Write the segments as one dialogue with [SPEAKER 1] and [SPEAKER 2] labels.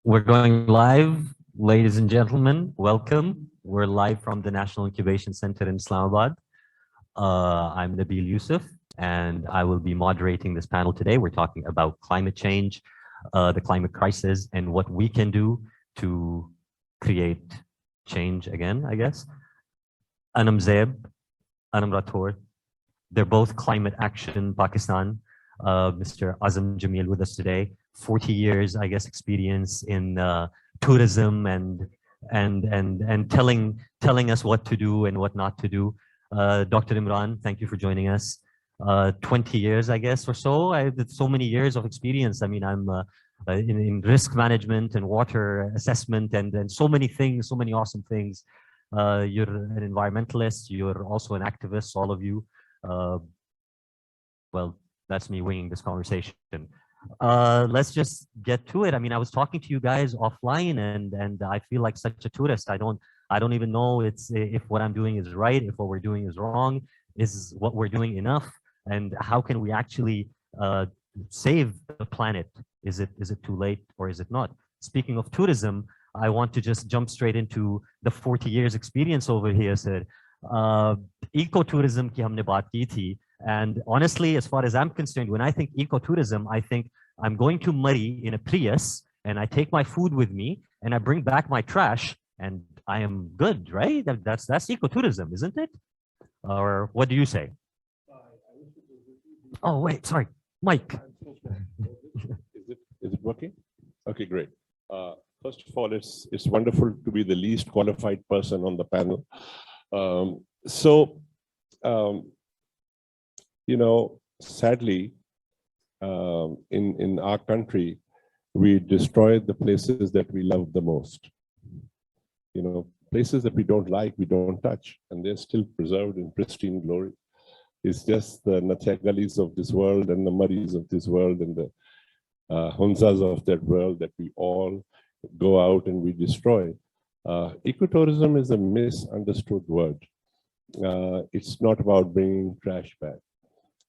[SPEAKER 1] We're going live, ladies and gentlemen. Welcome. We're live from the National Incubation Center in Islamabad. I'm Nabeel Yousuf, and I will be moderating this panel today. We're talking about climate change, the climate crisis, and what we can do to create change again, I guess. Anam, Rathor, they're both climate action Pakistan. Mr. Azam, Jamil with us today. 40 years, I guess, experience in tourism and telling us what to do and what not to do. Dr. Imran, thank you for joining us. 20 years, I guess, or so. I have so many years of experience. I mean, I'm in risk management and water assessment and so many things, so many awesome things. You're an environmentalist. You're also an activist, all of you. Well, that's me winging this conversation. Let's just get to it. I mean, I was talking to you guys offline, and I feel like such a tourist. I don't even know if what I'm doing is right, if what we're doing is wrong, is what we're doing enough, and how can we actually save the planet? Is it too late or is it not? Speaking of tourism, I want to just jump straight into the 40 years experience over here, sir. Ecotourism ki humne baat ki thi. And honestly, as far as I'm concerned, when I think ecotourism, I think I'm going to Murray in a Prius and I take my food with me and I bring back my trash and I am good, right? That's ecotourism, isn't it? Or what do you say? Oh, wait, sorry, Mike.
[SPEAKER 2] Is it working? Okay, great. First of all, it's wonderful to be the least qualified person on the panel. You know, sadly, in our country, we destroyed the places that we love the most. You know, places that we don't like, we don't touch, and they're still preserved in pristine glory. It's just the Natagalis of this world and the Murrays of this world and the Hunzas of that world that we all go out and we destroy. Ecotourism is a misunderstood word. It's not about bringing trash back.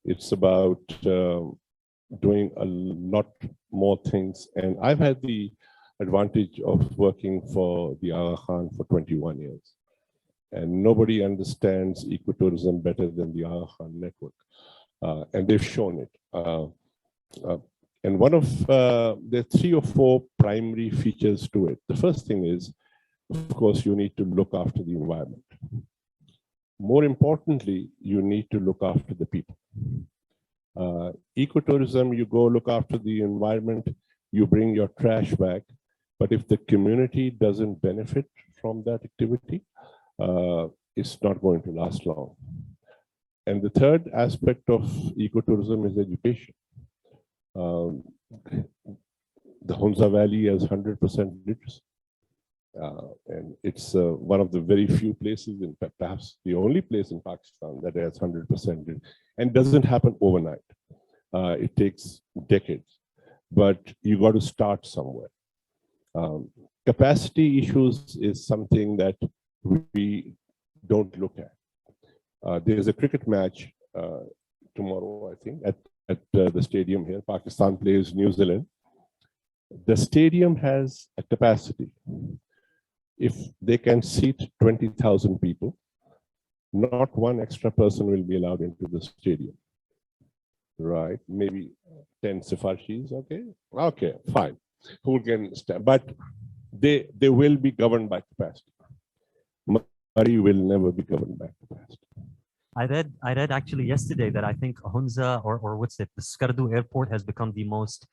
[SPEAKER 2] It's about doing a lot more things. And I've had the advantage of working for the Aga Khan for 21 years. And nobody understands ecotourism better than the Aga Khan network. And they've shown it. And one of the 3 or 4 primary features to it. The first thing is, of course, you need to look after the environment. More importantly, you need to look after the people. Ecotourism, you go look after the environment, you bring your trash back, but if the community doesn't benefit from that activity, it's not going to last long. And the third aspect of ecotourism is education. The Hunza Valley has 100% literacy. And it's one of the very few places, in fact, perhaps the only place in Pakistan that has 100%, and doesn't happen overnight. It takes decades, but you got to start somewhere. Capacity issues is something that we don't look at. There's a cricket match tomorrow, I think, at the stadium here. Pakistan plays New Zealand. The stadium has a capacity. If they can seat 20,000 people, not one extra person will be allowed into the stadium. Right? Maybe 10 Sifarshis, okay? Okay, fine. Who can stand? But they will be governed by capacity. Murray will never be governed by capacity.
[SPEAKER 1] I read actually yesterday that I think Hunza or what's it, the Skardu airport has become the most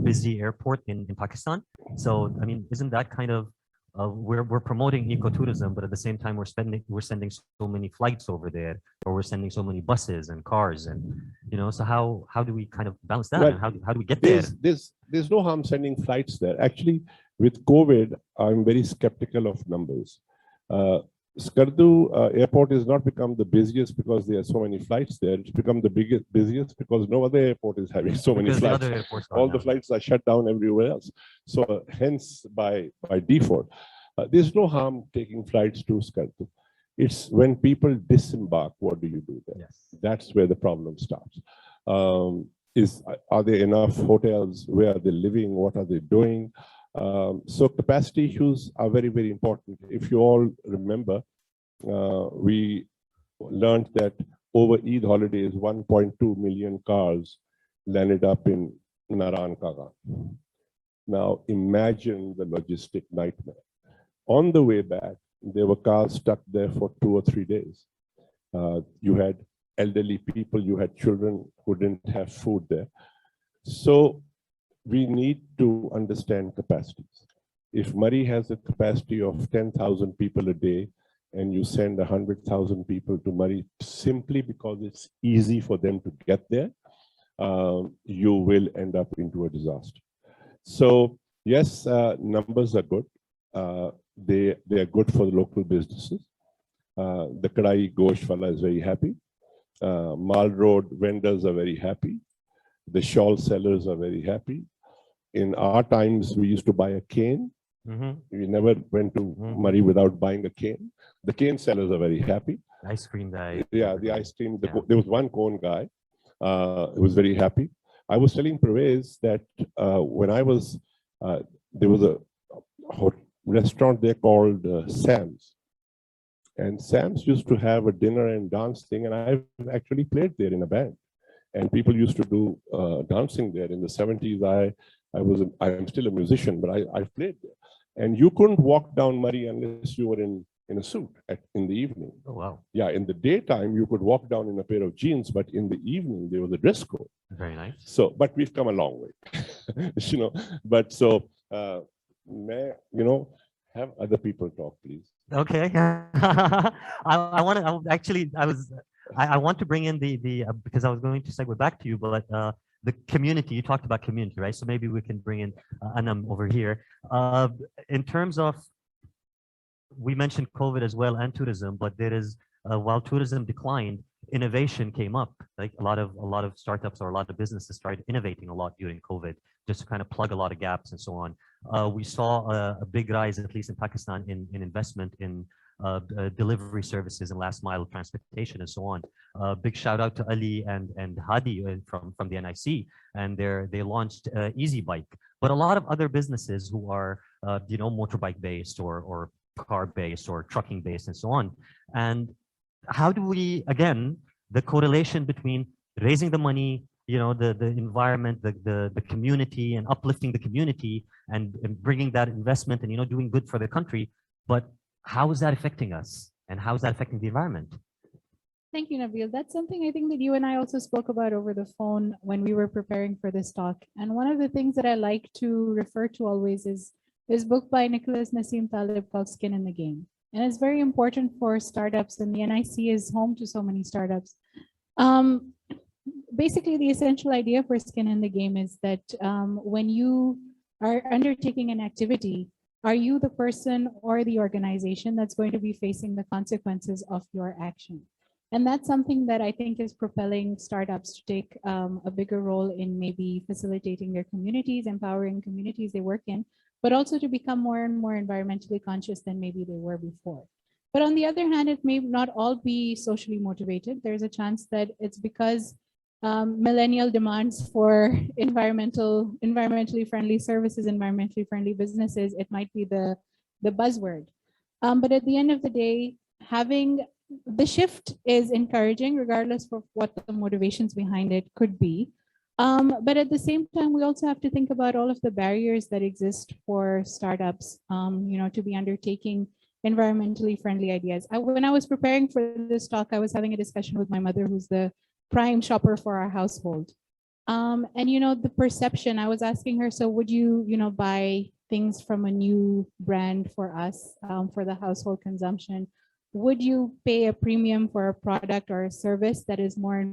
[SPEAKER 1] busy airport in Pakistan. So, I mean, isn't that kind of, we're promoting ecotourism, but at the same time we're sending so many flights over there, or we're sending so many buses and cars, and you know, so how do we kind of balance that? Well, and how do we get there?
[SPEAKER 2] There's no harm sending flights there. Actually, with COVID, I'm very skeptical of numbers. Skardu airport has not become the busiest because there are so many flights there. It's become the busiest because no other airport is having so many flights. All the flights are shut down everywhere else. So hence, by default, there's no harm taking flights to Skardu. It's when people disembark, what do you do there?
[SPEAKER 1] Yes.
[SPEAKER 2] That's where the problem starts. Are there enough hotels? Where are they living? What are they doing? So capacity issues are very, very important. If you all remember, we learned that over Eid holidays, 1.2 million cars landed up in Naran Kaga. Now imagine the logistic nightmare. On the way back, there were cars stuck there for 2 or 3 days. You had elderly people, you had children who didn't have food there. So we need to understand capacities. If Murray has a capacity of 10,000 people a day, and you send 100,000 people to Murray simply because it's easy for them to get there, you will end up into a disaster. So yes, numbers are good. They are good for the local businesses. The Kadai Gosht is very happy. Mall Road vendors are very happy. The shawl sellers are very happy. In our times, we used to buy a cane. We never went to Murray without buying a cane. The cane sellers are very happy.
[SPEAKER 1] Ice cream guy.
[SPEAKER 2] Yeah, the ice cream. There was one cone guy who was very happy. I was telling Pervez that when I was, there was a restaurant there called Sam's. And Sam's used to have a dinner and dance thing, and I've actually played there in a band. And people used to do dancing there. In the 70s, I'm still a musician, but I played there. And you couldn't walk down Murray unless you were in a suit in the evening.
[SPEAKER 1] Oh, wow.
[SPEAKER 2] Yeah, in the daytime, you could walk down in a pair of jeans, but in the evening, there was a dress code.
[SPEAKER 1] Very nice.
[SPEAKER 2] So, but we've come a long way, you know. But so, may, you know, have other people talk, please.
[SPEAKER 1] Okay. I want to, I want to bring in because I was going to segue back to you, but the community, you talked about community, right? So maybe we can bring in Anam over here. In terms of, we mentioned COVID as well and tourism, but there is, while tourism declined, innovation came up. Like a lot of startups or a lot of businesses started innovating a lot during COVID, just to kind of plug a lot of gaps and so on. We saw a big rise, at least in Pakistan, in investment in delivery services and last mile transportation and so on. Big shout out to Ali and Hadi from the NIC, and they launched Easy Bike. But a lot of other businesses who are you know, motorbike based or car based or trucking based and so on. And how do we, again, the correlation between raising the money, you know, the environment, the community, and uplifting the community, and bringing that investment and, you know, doing good for the country, but how is that affecting us, and how is that affecting the environment?
[SPEAKER 3] Thank you, Nabeel. That's something I think that you and I also spoke about over the phone when we were preparing for this talk. And one of the things that I like to refer to always is this book by Nicholas Nassim Taleb called Skin in the Game. And it's very important for startups, and the NIC is home to so many startups. Basically, the essential idea for Skin in the Game is that when you are undertaking an activity, are you the person or the organization that's going to be facing the consequences of your action? And that's something that I think is propelling startups to take a bigger role in maybe facilitating their communities, empowering communities they work in, but also to become more and more environmentally conscious than maybe they were before. But on the other hand, it may not all be socially motivated. There's a chance that it's because millennial demands for environmentally friendly services, environmentally friendly businesses, it might be the buzzword. But at the end of the day, having the shift is encouraging, regardless of what the motivations behind it could be. But at the same time, we also have to think about all of the barriers that exist for startups, you know, to be undertaking environmentally friendly ideas. When I was preparing for this talk, I was having a discussion with my mother, who's the prime shopper for our household. And, you know, the perception, I was asking her, so would you, you know, buy things from a new brand for us, for the household consumption? Would you pay a premium for a product or a service that is more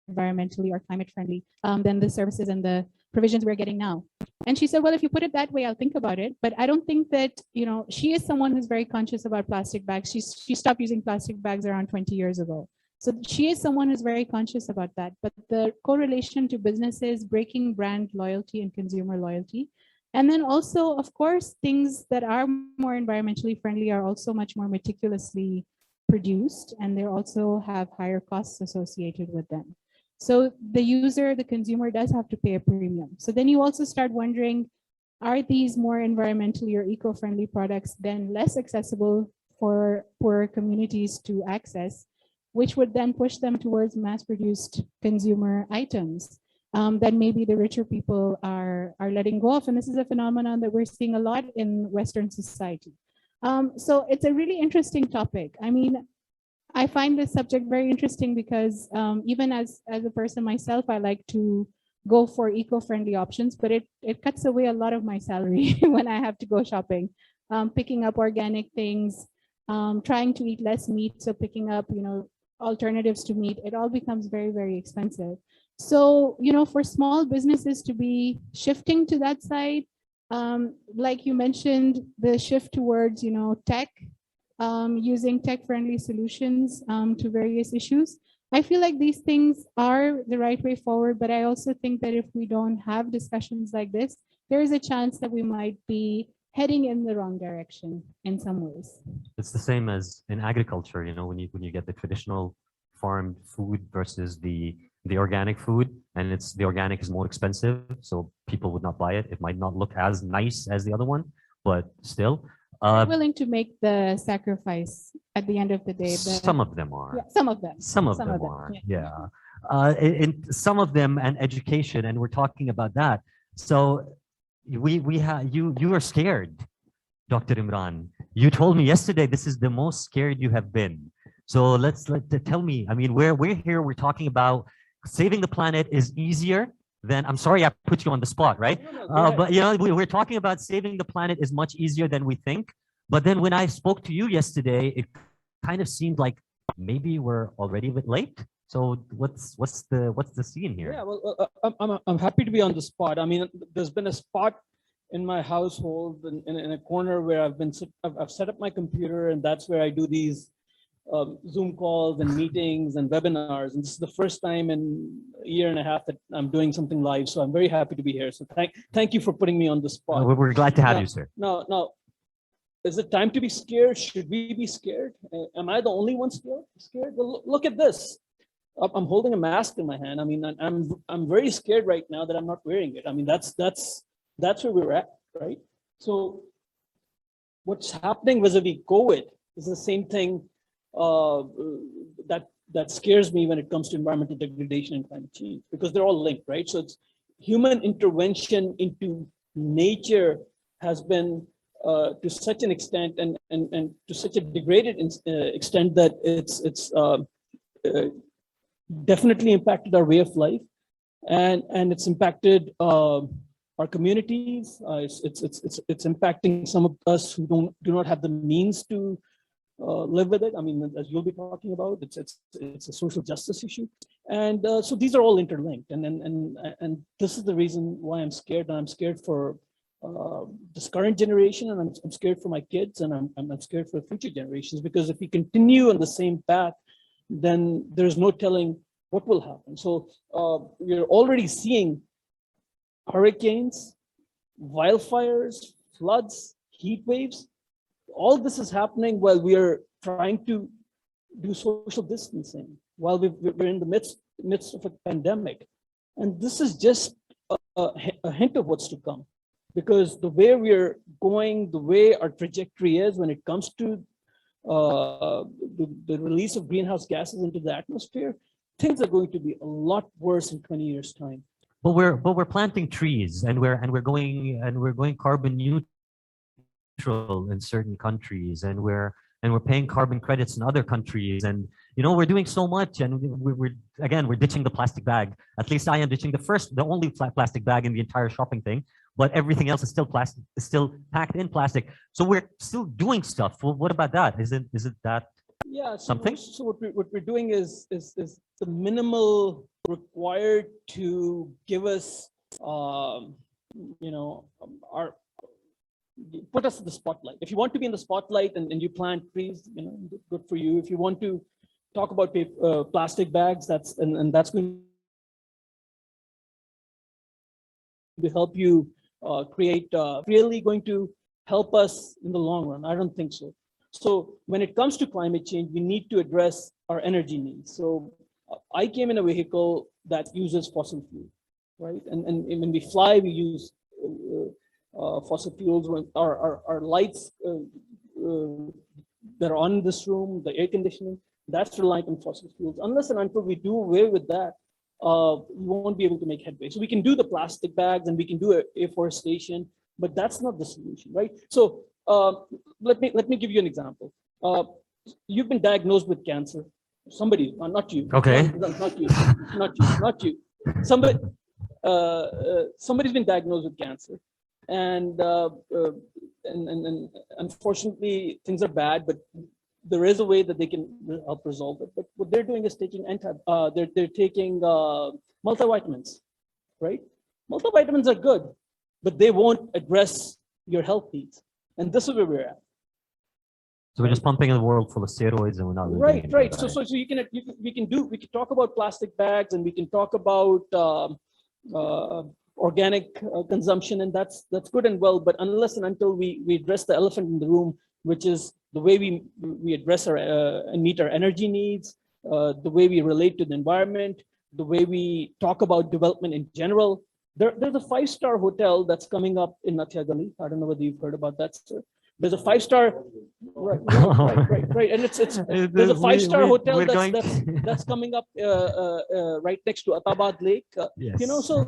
[SPEAKER 3] environmentally or climate friendly than the services and the provisions we're getting now? And she said, well, if you put it that way, I'll think about it. But I don't think that, you know, she is someone who's very conscious about plastic bags. She stopped using plastic bags around 20 years ago. So she is someone who's very conscious about that. But the correlation to businesses breaking brand loyalty and consumer loyalty, and then also, of course, things that are more environmentally friendly are also much more meticulously produced, and they also have higher costs associated with them. So the user, the consumer does have to pay a premium. So then you also start wondering, are these more environmentally or eco-friendly products then less accessible for poorer communities to access, which would then push them towards mass-produced consumer items that maybe the richer people are letting go of. And this is a phenomenon that we're seeing a lot in Western society. So it's a really interesting topic. I mean, I find this subject very interesting because even as a person myself, I like to go for eco-friendly options, but it cuts away a lot of my salary when I have to go shopping, picking up organic things, trying to eat less meat. So picking up, alternatives to meat, it all becomes very, very expensive. So, for small businesses to be shifting to that side, like you mentioned, the shift towards, tech, using tech-friendly solutions to various issues. I feel like these things are the right way forward, but I also think that if we don't have discussions like this, there is a chance that we might be heading in the wrong direction in some ways.
[SPEAKER 1] It's the same as in agriculture, when you get the traditional farmed food versus the organic food, and the organic is more expensive, so people would not buy it. It might not look as nice as the other one, but still.
[SPEAKER 3] Willing to make the sacrifice at the end of the day.
[SPEAKER 1] Some of them are.
[SPEAKER 3] Yeah, some of them.
[SPEAKER 1] Some of them are. Yeah. In some of them, and education, and we're talking about that. So we have you are scared, Dr. Imran. You told me yesterday this is the most scared you have been. So tell me. I mean, we're here. We're talking about saving the planet is easier than. I'm sorry, I put you on the spot, right? But we're talking about saving the planet is much easier than we think. But then when I spoke to you yesterday, it kind of seemed like maybe we're already a bit late. So what's the scene here?
[SPEAKER 4] Yeah, well, I'm happy to be on the spot. I mean, there's been a spot in my household in a corner where I've set up my computer, and that's where I do these Zoom calls and meetings and webinars. And this is the first time in a year and a half that I'm doing something live. So I'm very happy to be here. So thank you for putting me on the spot.
[SPEAKER 1] We're glad to have you, sir.
[SPEAKER 4] No. Is it time to be scared? Should we be scared? Am I the only one scared? Well, look at this. I'm holding a mask in my hand. I mean, I'm very scared right now that I'm not wearing it. I mean, that's where we're at, right? So what's happening vis-a-vis COVID is the same thing that scares me when it comes to environmental degradation and climate change, because they're all linked, right? So it's human intervention into nature has been to such an extent and to such a degraded extent that it's definitely impacted our way of life, and it's impacted our communities. It's impacting some of us who do not have the means to live with it. I mean, as you'll be talking about, it's a social justice issue, and so these are all interlinked. And this is the reason why I'm scared. And I'm scared for this current generation, and I'm scared for my kids, and I'm scared for future generations. Because if we continue on the same path, then there's no telling what will happen. So we're already seeing hurricanes, wildfires, floods, heat waves. All this is happening while we are trying to do social distancing, while we're in the midst of a pandemic. And this is just a hint of what's to come, because the way we're going, the way our trajectory is when it comes to the release of greenhouse gases into the atmosphere, things are going to be a lot worse in 20 years' time.
[SPEAKER 1] But we're planting trees, and we're going carbon neutral in certain countries, and we're paying carbon credits in other countries, and we're doing so much, and we're ditching the plastic bag. At least I am ditching the only plastic bag in the entire shopping thing, but everything else is still plastic, is still packed in plastic. So we're still doing stuff. Well, what about that? Is it that?
[SPEAKER 4] Yeah.
[SPEAKER 1] Something.
[SPEAKER 4] So what we're doing is the minimal required to give us put us in the spotlight. If you want to be in the spotlight and you plant trees, good for you. If you want to talk about plastic bags, that's going to help you create really going to help us in the long run. I don't think so. So when it comes to climate change, we need to address our energy needs. So I came in a vehicle that uses fossil fuel, right? And when we fly, we use fossil fuels. When our lights that are on this room, the air conditioning, that's reliant on fossil fuels. Unless and until we do away with that, we won't be able to make headway. So we can do the plastic bags and we can do afforestation, but that's not the solution, right? So let me give you an example. You've been diagnosed with cancer. Somebody, not you.
[SPEAKER 1] Okay.
[SPEAKER 4] Not you. Somebody, somebody's been diagnosed with cancer, and unfortunately things are bad, but there is a way that they can help resolve it. But what they're doing is taking they're taking multivitamins, right? Multivitamins are good, but they won't address your health needs, and this is where we're at.
[SPEAKER 1] So we're just pumping in the world full of steroids, and we're not really doing
[SPEAKER 4] Right.
[SPEAKER 1] anything
[SPEAKER 4] So
[SPEAKER 1] about it.
[SPEAKER 4] we can talk about plastic bags, and we can talk about organic consumption, and that's good and well. But unless and until we address the elephant in the room, which is the way we address our and meet our energy needs, the way we relate to the environment, the way we talk about development in general. There's a 5-star hotel that's coming up in Nathia Gali. I don't know whether you've heard about that, sir. There's a 5-star, right, and it's there's a 5-star hotel that's coming up right next to Atabad Lake.
[SPEAKER 1] Yes.
[SPEAKER 4] You know, so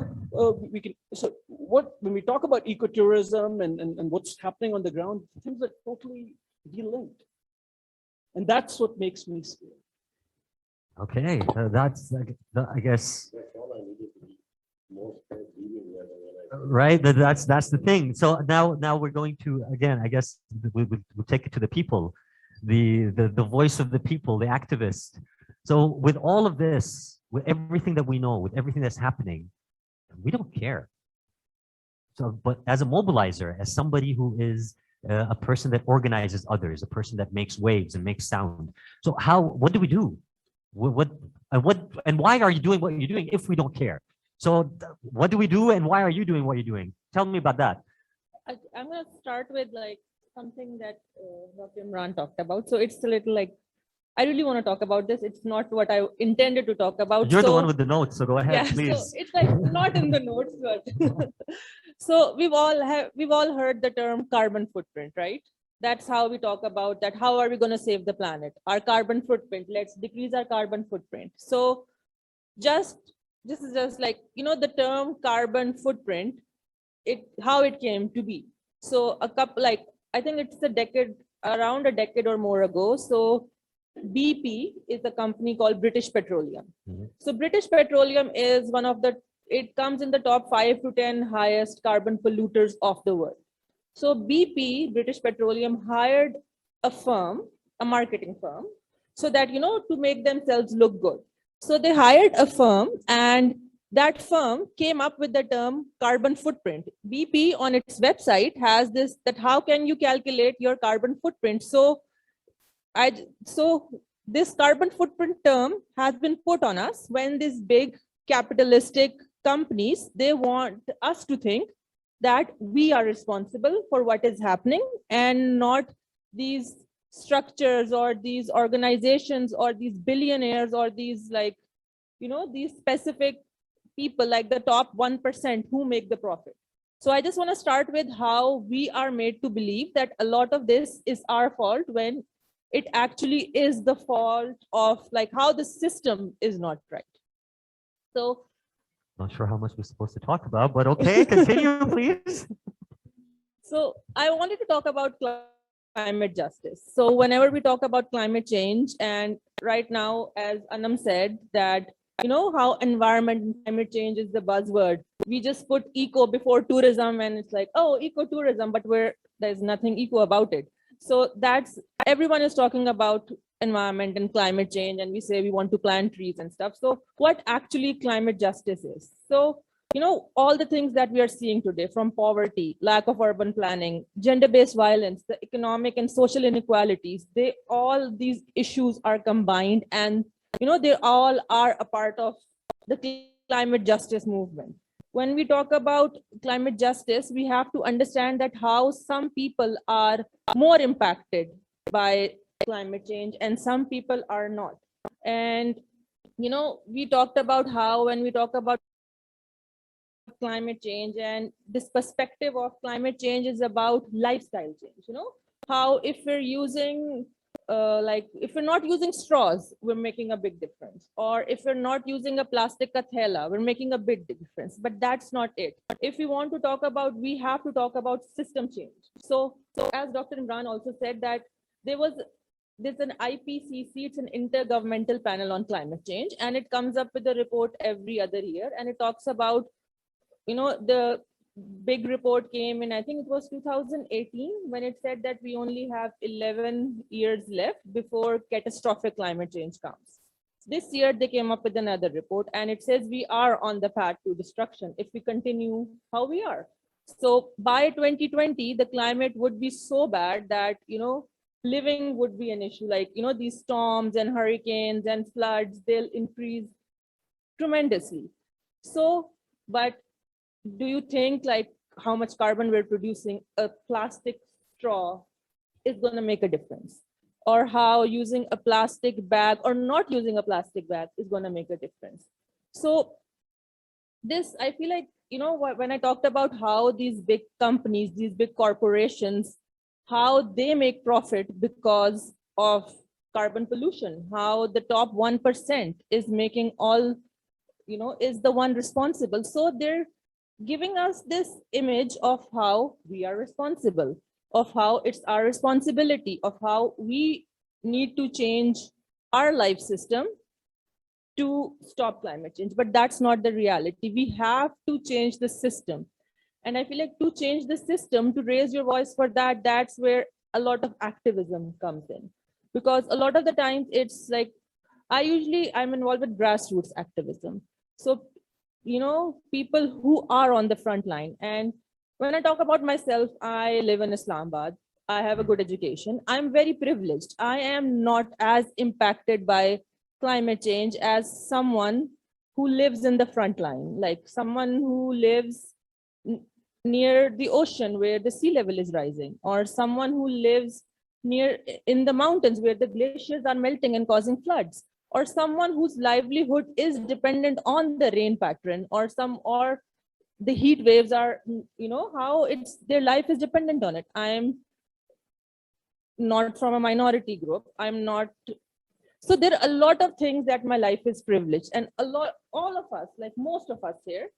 [SPEAKER 4] we can. So when we talk about ecotourism and what's happening on the ground, things are totally delinked, and that's what makes me scared.
[SPEAKER 1] Okay, that's I guess. Right, that's the thing. So now we're going to, again, I guess we'll take it to the people, the voice of the people, the activist. So with all of this, with everything that we know, with everything that's happening, we don't care. So, but as a mobilizer, as somebody who is a person that organizes others, a person that makes waves and makes sound. So what do we do? What and why are you doing what you're doing if we don't care? So what do we do and why are you doing what you're doing? Tell me about that.
[SPEAKER 5] I'm going to start with like something that Dr. Imran talked about. So it's a little like, I really want to talk about this. It's not what I intended to talk about.
[SPEAKER 1] You're the one with the notes, so go ahead,
[SPEAKER 5] yeah,
[SPEAKER 1] please.
[SPEAKER 5] So it's like not in the notes, but so we've all heard the term carbon footprint, right? That's how we talk about that. How are we going to save the planet? Our carbon footprint. Let's decrease our carbon footprint. So this is just like, you know, the term carbon footprint, how it came to be. So I think it's around a decade or more ago. So BP is a company called British Petroleum. Mm-hmm. So British Petroleum is it comes in the top 5 to 10 highest carbon polluters of the world. So BP, British Petroleum, hired a marketing firm, so that, you know, to make themselves look good. So they hired a firm, and that firm came up with the term carbon footprint. BP on its website has this, that how can you calculate your carbon footprint? So this carbon footprint term has been put on us when these big capitalistic companies, they want us to think that we are responsible for what is happening and not these structures or these organizations or these billionaires or these, like, you know, these specific people like the top 1% who make the profit. So I just want to start with how we are made to believe that a lot of this is our fault when it actually is the fault of like how the system is not right. So
[SPEAKER 1] not sure how much we're supposed to talk about, but okay, continue, please.
[SPEAKER 5] So I wanted to talk about climate justice. So whenever we talk about climate change, and right now, as Anam said, that, you know, how environment and climate change is the buzzword. We just put eco before tourism, and it's like, oh, ecotourism, but there's nothing eco about it. So everyone is talking about environment and climate change, and we say we want to plant trees and stuff. So what actually climate justice is? So, you know, all the things that we are seeing today, from poverty, lack of urban planning, gender-based violence, the economic and social inequalities, all these issues are combined, and, you know, they all are a part of the climate justice movement. When we talk about climate justice, we have to understand that how some people are more impacted by climate change and some people are not. And we talked about how when we talk about climate change, and this perspective of climate change is about lifestyle change, how if we're using if we're not using straws, we're making a big difference. Or if we're not using a plastic kathela, we're making a big difference. But that's not it. If we want to talk about, we have to talk about system change. So as Dr. Imran also said, that there's an IPCC, it's an intergovernmental panel on climate change, and it comes up with a report every other year, and it talks about, the big report came in, I think it was 2018, when it said that we only have 11 years left before catastrophic climate change comes. This year, they came up with another report, and it says we are on the path to destruction if we continue how we are. So by 2020, the climate would be so bad that, living would be an issue. Like, these storms and hurricanes and floods, they'll increase tremendously. So, but do you think like how much carbon we're producing, a plastic straw is going to make a difference? Or how using a plastic bag or not using a plastic bag is going to make a difference? So this, I feel like, when I talked about how these big companies, these big corporations, how they make profit because of carbon pollution, how the top 1% is making all, is the one responsible. So they're giving us this image of how we are responsible, of how it's our responsibility, of how we need to change our life system to stop climate change. But that's not the reality. We have to change the system. And I feel like to change the system, to raise your voice for that, that's where a lot of activism comes in. Because a lot of the times it's like, I'm involved with grassroots activism. So, people who are on the front line. And when I talk about myself, I live in Islamabad. I have a good education. I'm very privileged. I am not as impacted by climate change as someone who lives in the front line, like someone who lives near the ocean where the sea level is rising, or someone who lives near in the mountains where the glaciers are melting and causing floods, or someone whose livelihood is dependent on the rain pattern, or the heat waves are, how their life is dependent on it. I'm not from a minority group. So there are a lot of things that my life is privileged, and all of us, like most of us here,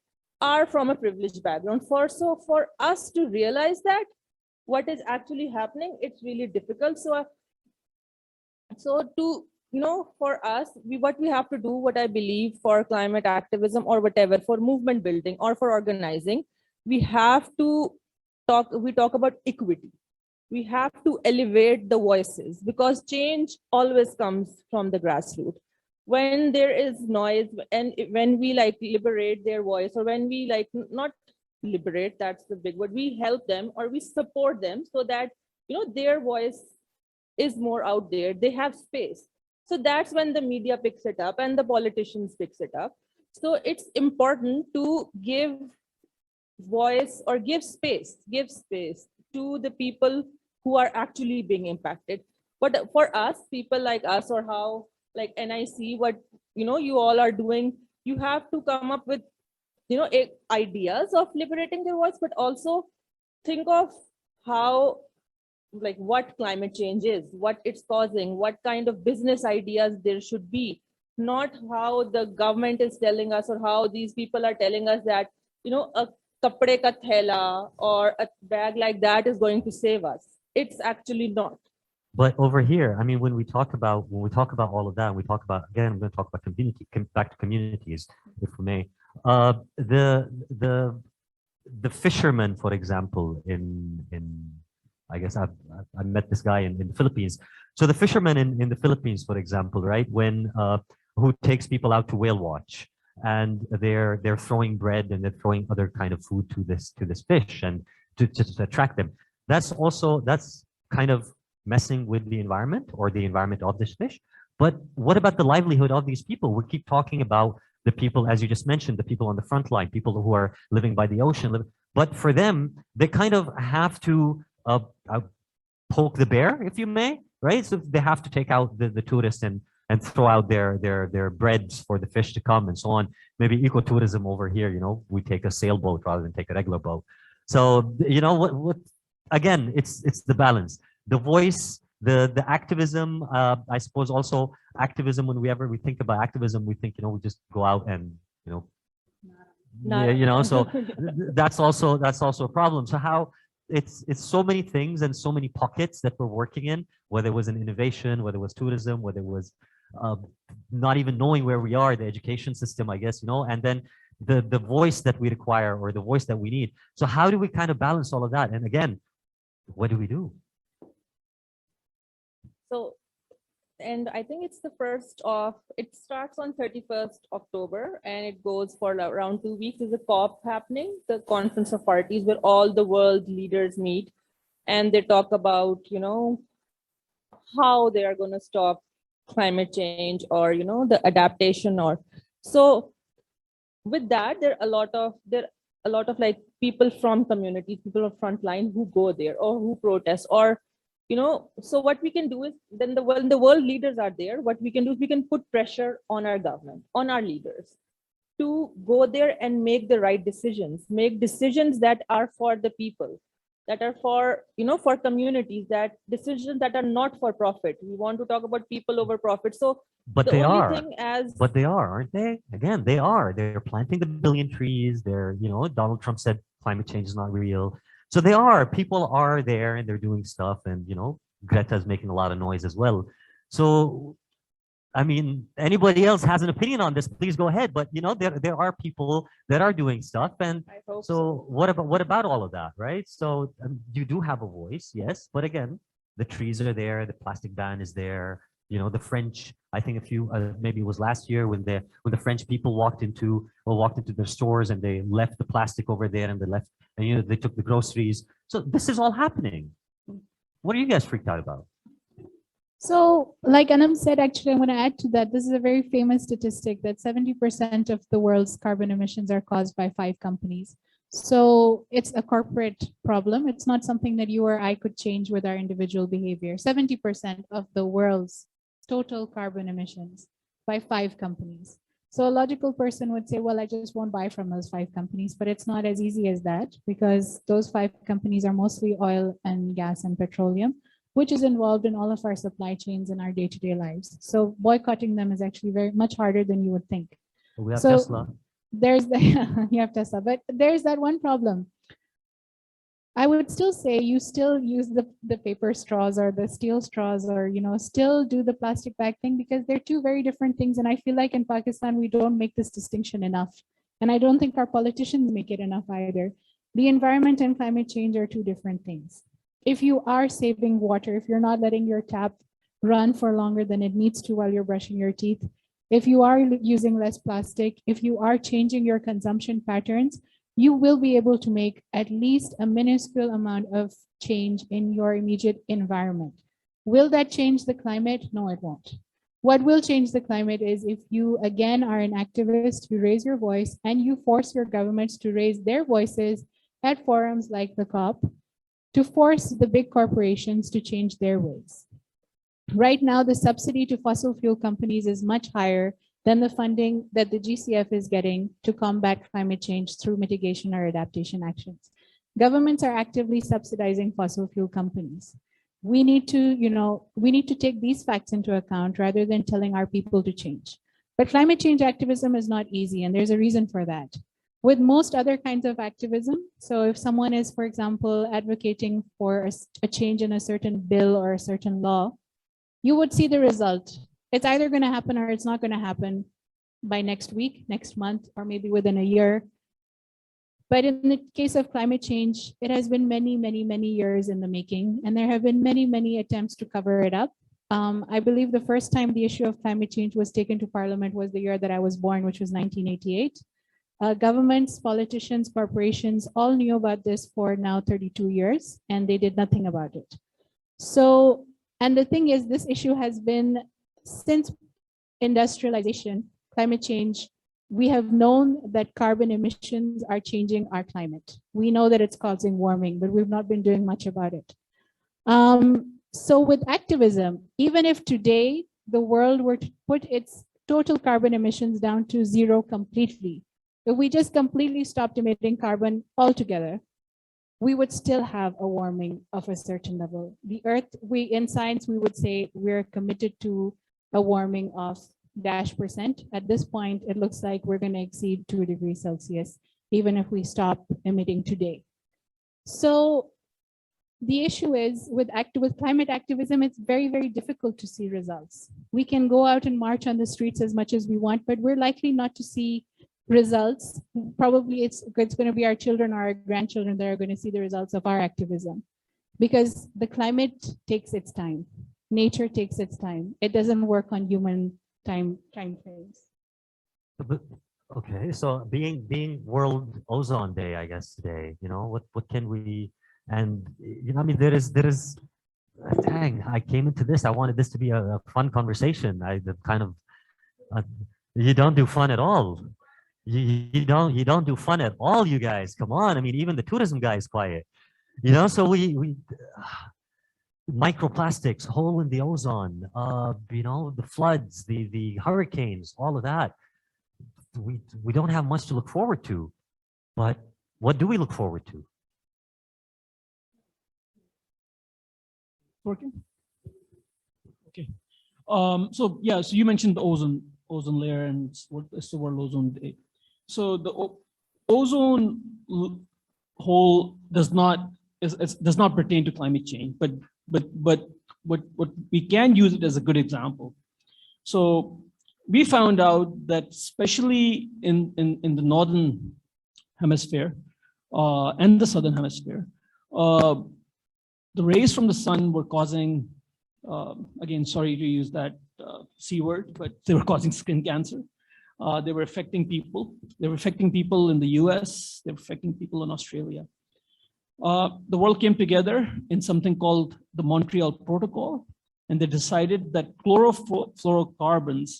[SPEAKER 5] are from a privileged background. So for us to realize that what is actually happening, it's really difficult. So to, for us, what we have to do, what I believe for climate activism or whatever, for movement building or for organizing, we have to talk about equity. We have to elevate the voices, because change always comes from the grassroots. When there is noise, and when we liberate their voice, or when we not liberate, that's the big word, we help them or we support them so that, their voice is more out there, they have space. So that's when the media picks it up and the politicians picks it up. So it's important to give voice or give space to the people who are actually being impacted. But for us, people like us, or how NIC, what you all are doing, you have to come up with ideas of liberating their voice, but also think of how what climate change is, what it's causing, what kind of business ideas there should be, not how the government is telling us or how these people are telling us that a kapde ka thela or a bag like that is going to save us. It's actually not.
[SPEAKER 1] But over here, I mean, when we talk about all of that, we talk about, again, I'm going to talk about back to communities, if we may. The fishermen, for example, in I guess I met this guy in the Philippines. So the fishermen in the Philippines, for example, right, when who takes people out to whale watch, and they're throwing bread and they're throwing other kind of food to this fish and to attract them. That's kind of messing with the environment or the environment of this fish. But what about the livelihood of these people? We keep talking about the people, as you just mentioned, the people on the front line, people who are living by the ocean. But for them, they kind of have to poke the bear, if you may, right? So they have to take out the tourists and and throw out their breads for the fish to come and so on. Maybe ecotourism over here, we take a sailboat rather than take a regular boat. So, what again, it's the balance, the voice, the activism. I suppose also activism, whenever we think about activism, we think, we just go out and, so that's also a problem. So how it's so many things and so many pockets that we're working in, whether it was an innovation, whether it was tourism, whether it was not even knowing where we are, the education system, I guess, and then the voice that we require or the voice that we need. So how do we kind of balance all of that? And again, what do we do?
[SPEAKER 5] So, and I think it's it starts on 31st October and it goes for around 2 weeks. There's a COP happening, the Conference of Parties, where all the world leaders meet and they talk about, how they are going to stop climate change or, the adaptation so with that, there are a lot of like people from communities, people of frontline who go there or who protest or, so what we can do is then the world leaders are there. What we can do is we can put pressure on our government, on our leaders to go there and make the right decisions, make decisions that are for the people, that are for, for communities, that decisions that are not for profit. We want to talk about people over profit. So
[SPEAKER 1] but
[SPEAKER 5] the
[SPEAKER 1] they
[SPEAKER 5] only
[SPEAKER 1] are,
[SPEAKER 5] thing as
[SPEAKER 1] but they are, aren't they? Again, they are. They're planting the billion trees. They're, Donald Trump said climate change is not real. So they are. People are there and they're doing stuff, and Greta's making a lot of noise as well. So, I mean, anybody else has an opinion on this, please go ahead. But there are people that are doing stuff, and so what about all of that, right? So you do have a voice, yes, but again, the trees are there, the plastic ban is there. The French, I think maybe it was last year when the French people walked into their stores and they left the plastic over there and they took the groceries. So this is all happening. What are you guys freaked out about?
[SPEAKER 3] So like Anam said, actually, I'm going to add to that. This is a very famous statistic that 70% of the world's carbon emissions are caused by 5 companies. So it's a corporate problem. It's not something that you or I could change with our individual behavior. 70% of the world's total carbon emissions by 5 companies. So a logical person would say, well, I just won't buy from those 5 companies, but it's not as easy as that, because those 5 companies are mostly oil and gas and petroleum, which is involved in all of our supply chains in our day-to-day lives. So boycotting them is actually very much harder than you would think.
[SPEAKER 1] We have Tesla.
[SPEAKER 3] There's you have Tesla, but there's that one problem. I would still say you still use the paper straws or the steel straws, or still do the plastic bag thing, because they're 2 very different things. And I feel like in Pakistan we don't make this distinction enough, and I don't think our politicians make it enough either. The environment and climate change are 2 different things. If you are saving water, if you're not letting your tap run for longer than it needs to while you're brushing your teeth, if you are using less plastic, if you are changing your consumption patterns, you will be able to make at least a minuscule amount of change in your immediate environment. Will that change the climate? No, it won't. What will change the climate is if you, again, are an activist, you raise your voice and you force your governments to raise their voices at forums like the COP to force the big corporations to change their ways. Right now, the subsidy to fossil fuel companies is much higher than the funding that the GCF is getting to combat climate change through mitigation or adaptation actions. Governments are actively subsidizing fossil fuel companies. We need to take these facts into account rather than telling our people to change. But climate change activism is not easy, and there's a reason for that. With most other kinds of activism, so if someone is, for example, advocating for a change in a certain bill or a certain law, you would see the result. It's either going to happen or it's not going to happen by next week, next month, or maybe within a year. But in the case of climate change, it has been many, many, many years in the making, and there have been many, many attempts to cover it up. I believe the first time the issue of climate change was taken to Parliament was the year that I was born, which was 1988. Governments, politicians, corporations all knew about this for now 32 years, and they did nothing about it. So, and the thing is, this issue has been since industrialization, climate change. We have known that carbon emissions are changing our climate. We know that it's causing warming, but we've not been doing much about it. So with activism, even if today the world were to put its total carbon emissions down to zero completely, if we just completely stopped emitting carbon altogether, we would still have a warming of a certain level. The Earth, in science, we would say we're committed to a warming of -%. At this point, it looks like we're going to exceed 2 degrees Celsius, even if we stop emitting today. So the issue is with climate activism, it's very, very difficult to see results. We can go out and march on the streets as much as we want, but we're likely not to see results. Probably it's going to be our children or our grandchildren that are going to see the results of our activism, because the climate takes its time. Nature takes its time. It doesn't work on human time frames.
[SPEAKER 1] But, okay, so being World Ozone Day, I guess today, what can we, and I mean, there is, dang, I came into this, I wanted this to be a fun conversation. You don't do fun at all. You don't do fun at all, you guys. Come on, I mean, even the tourism guy is quiet. So we microplastics, hole in the ozone, the floods, the hurricanes, all of that. We don't have much to look forward to, but what do we look forward to?
[SPEAKER 4] Working? Okay. So you mentioned the ozone layer, and it's the World Ozone Day. So the ozone hole does not pertain to climate change, but what we can use it as a good example. So we found out that especially in the northern hemisphere and the southern hemisphere, the rays from the sun were causing, again, sorry to use that C word, but they were causing skin cancer. They were affecting people. They were affecting people in the US. They were affecting people in Australia. The world came together in something called the Montreal Protocol, and they decided that chlorofluorocarbons,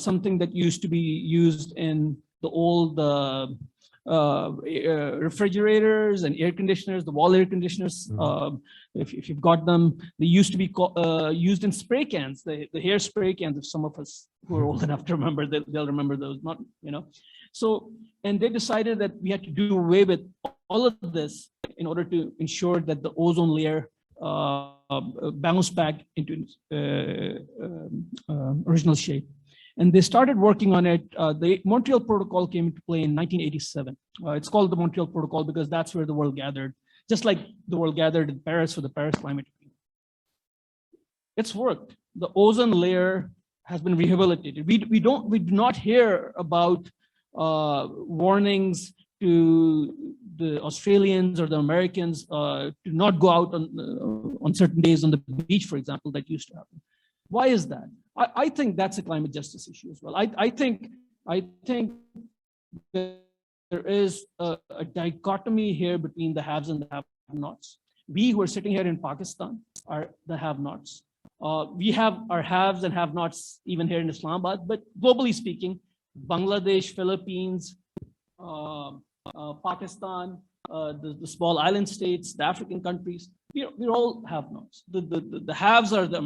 [SPEAKER 4] something that used to be used in the old refrigerators and air conditioners, the wall air conditioners, if you've got them, they used to be used in spray cans, the hair spray cans. If some of us who are old enough to remember, they'll remember those, So, and they decided that we had to do away with all of this in order to ensure that the ozone layer bounced back into original shape. And they started working on it. The Montreal Protocol came into play in 1987. It's called the Montreal Protocol because that's where the world gathered, just like the world gathered in Paris for the Paris Climate Agreement. It's worked. The ozone layer has been rehabilitated. We do not hear about warnings to the Australians or the Americans to not go out on certain days on the beach, for example, that used to happen. Why is that? I think that's a climate justice issue as well. I think there is a dichotomy here between the haves and the have-nots. We who are sitting here in Pakistan are the have-nots. We have our haves and have-nots even here in Islamabad, but globally speaking, Bangladesh, Philippines, Pakistan, the small island states, the African countries, we're all have-nots. The haves are the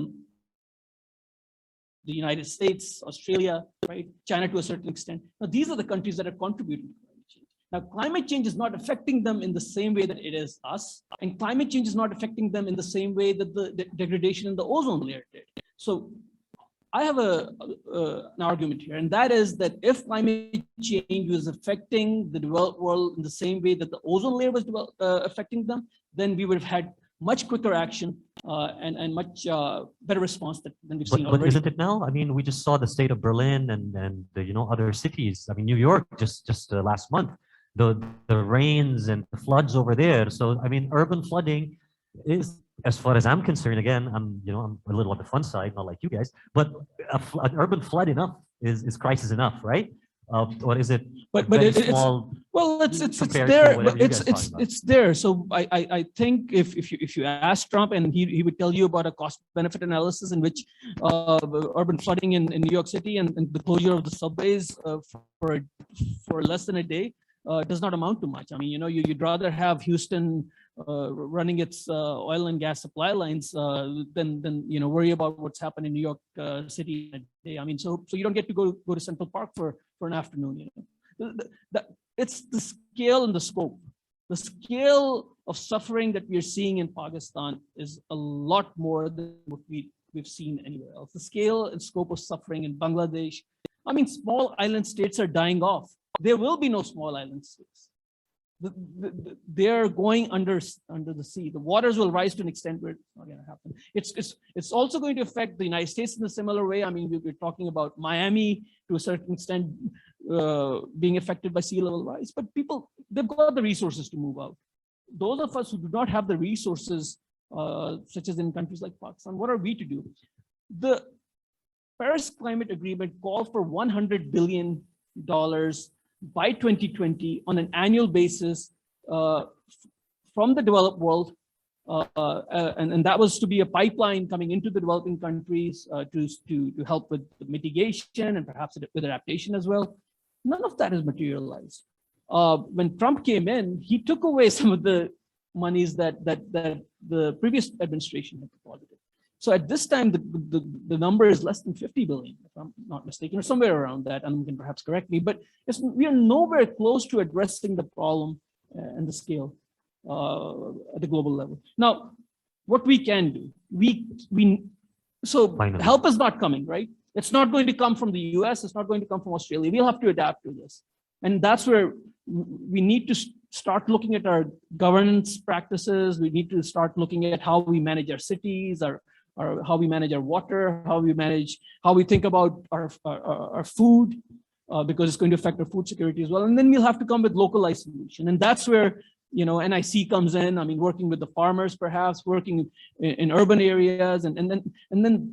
[SPEAKER 4] United States, Australia, right? China to a certain extent. Now, these are the countries that are contributing to climate change. Now, climate change is not affecting them in the same way that it is us, and climate change is not affecting them in the same way that the degradation in the ozone layer did. So I have an argument here, and that is that if climate change was affecting the developed world in the same way that the ozone layer was affecting them, then we would have had much quicker action and much better response than we've seen already.
[SPEAKER 1] But isn't it now? I mean, we just saw the state of Berlin and other cities. I mean, New York just last month, the rains and the floods over there. So I mean, urban flooding is, as far as I'm concerned, again, I'm a little on the fun side, not like you guys, but an urban flood enough is crisis enough, right? Or is it? But it's small,
[SPEAKER 4] well, it's there. But it's there. So I think if you ask Trump, and he would tell you about a cost benefit analysis in which urban flooding in New York City and the closure of the subways for less than a day does not amount to much. I mean, you'd rather have Houston running its oil and gas supply lines than worry about what's happened in New York City in a day. I mean, so you don't get to go to Central Park for an afternoon. It's the scale and the scope. The scale of suffering that we are seeing in Pakistan is a lot more than what we've seen anywhere else. The scale and scope of suffering in Bangladesh. I mean, small island states are dying off. There will be no small island states. They're going under the sea. The waters will rise to an extent where it's not going to happen. It's also going to affect the United States in a similar way. I mean, we're talking about Miami to a certain extent being affected by sea level rise, but people, they've got the resources to move out. Those of us who do not have the resources, such as in countries like Pakistan, what are we to do? The Paris Climate Agreement called for $100 billion by 2020 on an annual basis from the developed world. And that was to be a pipeline coming into the developing countries to help with mitigation and perhaps with adaptation as well. None of that has materialized. When Trump came in, he took away some of the monies that the previous administration had deposited. So at this time, the number is less than 50 billion, if I'm not mistaken, or somewhere around that. Anam can perhaps correct me, but we are nowhere close to addressing the problem and the scale at the global level. Now, what we can do, so
[SPEAKER 1] Finally.
[SPEAKER 4] Help is not coming, right? It's not going to come from the US, it's not going to come from Australia. We'll have to adapt to this. And that's where we need to start looking at our governance practices. We need to start looking at how we manage our cities, how we manage our water, how we think about our food, because it's going to affect our food security as well. And then we'll have to come with localized solution. And that's where, NIC comes in. I mean, working with the farmers, perhaps working in urban areas. And then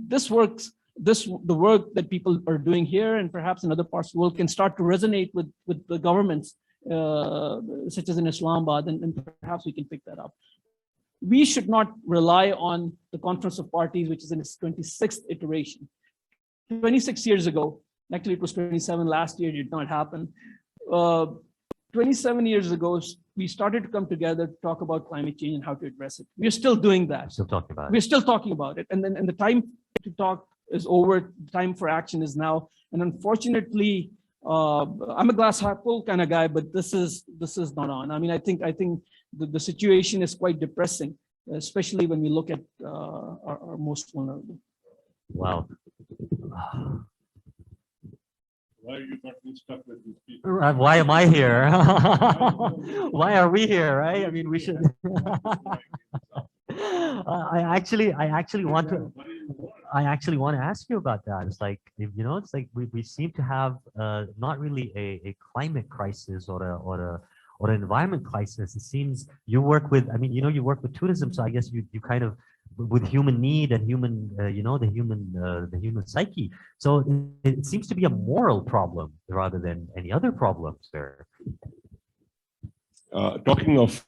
[SPEAKER 4] the work that people are doing here and perhaps in other parts of the world can start to resonate with the governments, such as in Islamabad, and perhaps we can pick that up. We should not rely on the Conference of Parties, which is in its 26th iteration. 26 years ago, actually it was 27 last year, it did not happen. 27 years ago, we started to come together to talk about climate change and how to address it. We're still doing that. We're still talking about it. And the time to talk is over, the time for action is now. And unfortunately, I'm a glass half full kind of guy, but this is not on. I mean, I think the situation is quite depressing, especially when we look at our most vulnerable.
[SPEAKER 1] Wow.
[SPEAKER 2] Why are you getting stuck with these people?
[SPEAKER 1] Why am I here? Why are we here, right? I mean, we should. I actually want to ask you about that. It's like, it's like we seem to have not really a climate crisis or an environment crisis. It seems you work with, you work with tourism, so I guess you kind of with human need and human, the human psyche. So it seems to be a moral problem rather than any other problems there.
[SPEAKER 2] Talking of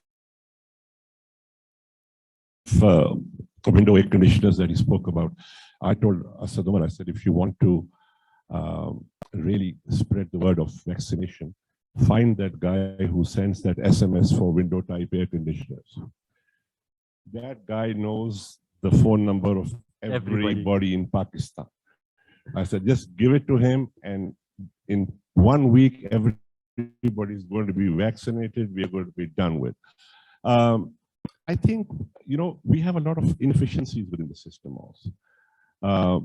[SPEAKER 2] window air conditioners that he spoke about, I told Azam, I said, if you want to really spread the word of vaccination, find that guy who sends that SMS for window type air conditioners. That guy knows the phone number of everybody in Pakistan. I said, just give it to him, and in 1 week, everybody's going to be vaccinated. We are going to be done with. I think, we have a lot of inefficiencies within the system also.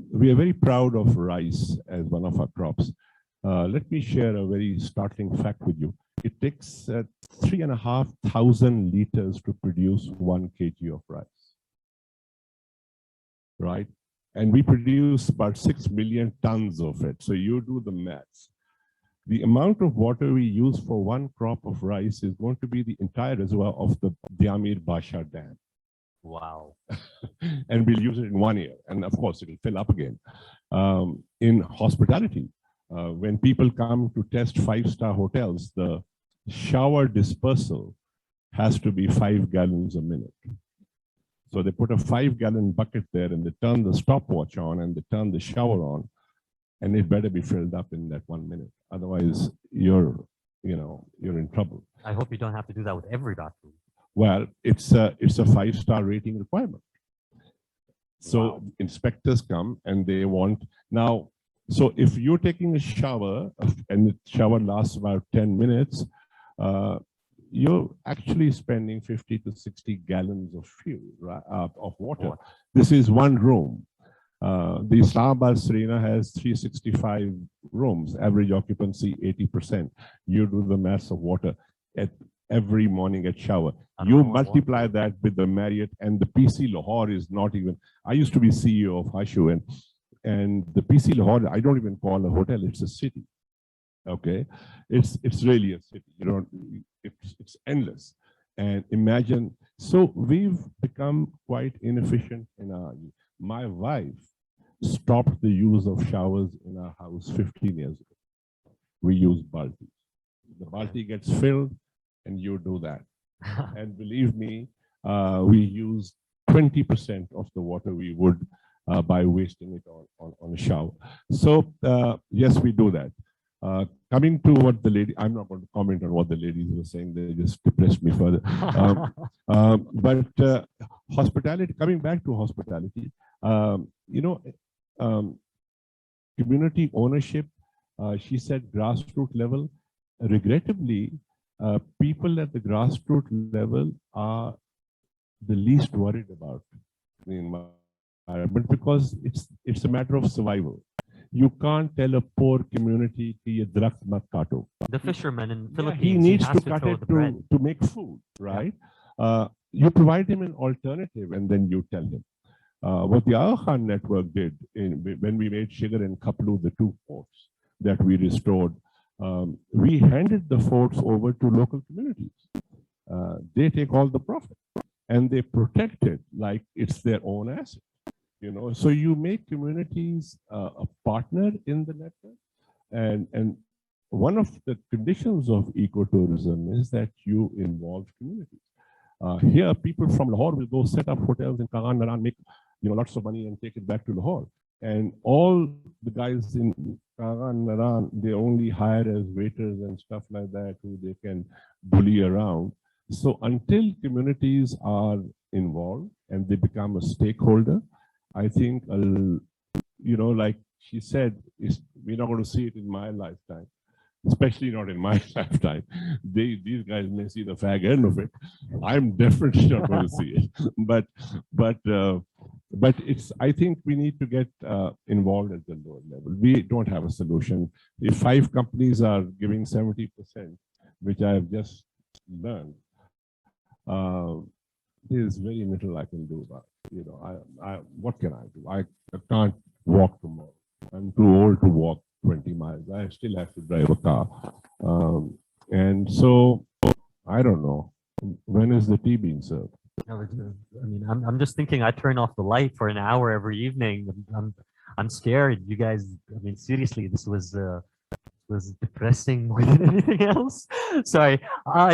[SPEAKER 2] We are very proud of rice as one of our crops. Let me share a very startling fact with you. It takes 3,500 liters to produce 1 kg of rice, right? And we produce about 6 million tons of it. So you do the maths. The amount of water we use for 1 crop of rice is going to be the entire reservoir of the Diamir Basha Dam.
[SPEAKER 1] Wow.
[SPEAKER 2] And we'll use it in 1 year. And of course, it'll fill up again. In hospitality, when people come to test 5-star hotels, the shower dispersal has to be 5 gallons a minute. So they put a 5-gallon bucket there and they turn the stopwatch on and they turn the shower on, and it better be filled up in that 1 minute. Otherwise, you're in trouble.
[SPEAKER 1] I hope you don't have to do that with every bathroom.
[SPEAKER 2] Well, it's a 5-star rating requirement. So
[SPEAKER 1] Wow.
[SPEAKER 2] inspectors come and they want now. So if you're taking a shower and the shower lasts about 10 minutes, you're actually spending 50 to 60 gallons of fuel, right, of water. This is one room. The Islamabad Serena has 365 rooms, average occupancy 80%. You do the mass of water at every morning at shower. You multiply that with the Marriott, and the PC Lahore is not even. I used to be CEO of Hashu, and the PC Lahore, I don't even call a hotel, it's a city. Okay, it's really a city. You know, it's endless. And imagine, so we've become quite inefficient in our. My wife stopped the use of showers in our house 15 years ago. We use balti. The balti gets filled, and you do that. And believe me, we use 20% of the water we would by wasting it on a shower. So yes, we do that. Coming to what the lady, I'm not going to comment on what the ladies were saying, they just depressed me further. But hospitality, coming back to hospitality, you know, community ownership, she said grassroots level. Regrettably, people at the grassroots level are the least worried about the environment because it's a matter of survival. You can't tell a poor community ki ye darakht mat kaato.
[SPEAKER 1] The fisherman in the
[SPEAKER 2] Yeah,
[SPEAKER 1] Philippines,
[SPEAKER 2] he needs
[SPEAKER 1] has
[SPEAKER 2] to cut
[SPEAKER 1] throw
[SPEAKER 2] it
[SPEAKER 1] the bread.
[SPEAKER 2] to make food, right? You provide him an alternative, and then you tell him. What the Aga Khan network did when we made Shigar and Kaplu, the two forts that we restored, we handed the forts over to local communities. They take all the profit and they protect it like it's their own asset. You know, so you make communities a partner in the network, and one of the conditions of ecotourism is that you involve communities. Here, people from Lahore will go set up hotels in Kagan Naran, make lots of money and take it back to Lahore. And all the guys in Kagan Naran, they only hire as waiters and stuff like that who they can bully around. So until communities are involved and they become a stakeholder, I think, like she said, we're not going to see it in my lifetime, especially not in my lifetime. These guys may see the fag end of it. I'm definitely not going to see it. But it's. I think we need to get involved at the lower level. We don't have a solution. If 5 companies are giving 70%, which I have just learned, there's very little I can do about it. What can I do? I can't walk tomorrow. I'm too old to walk 20 miles. I still have to drive a car. And so, I don't know. When is the tea being served?
[SPEAKER 1] I mean, I'm just thinking I turn off the light for an hour every evening. I'm scared. You guys, I mean, seriously, this was depressing more than anything else. Sorry,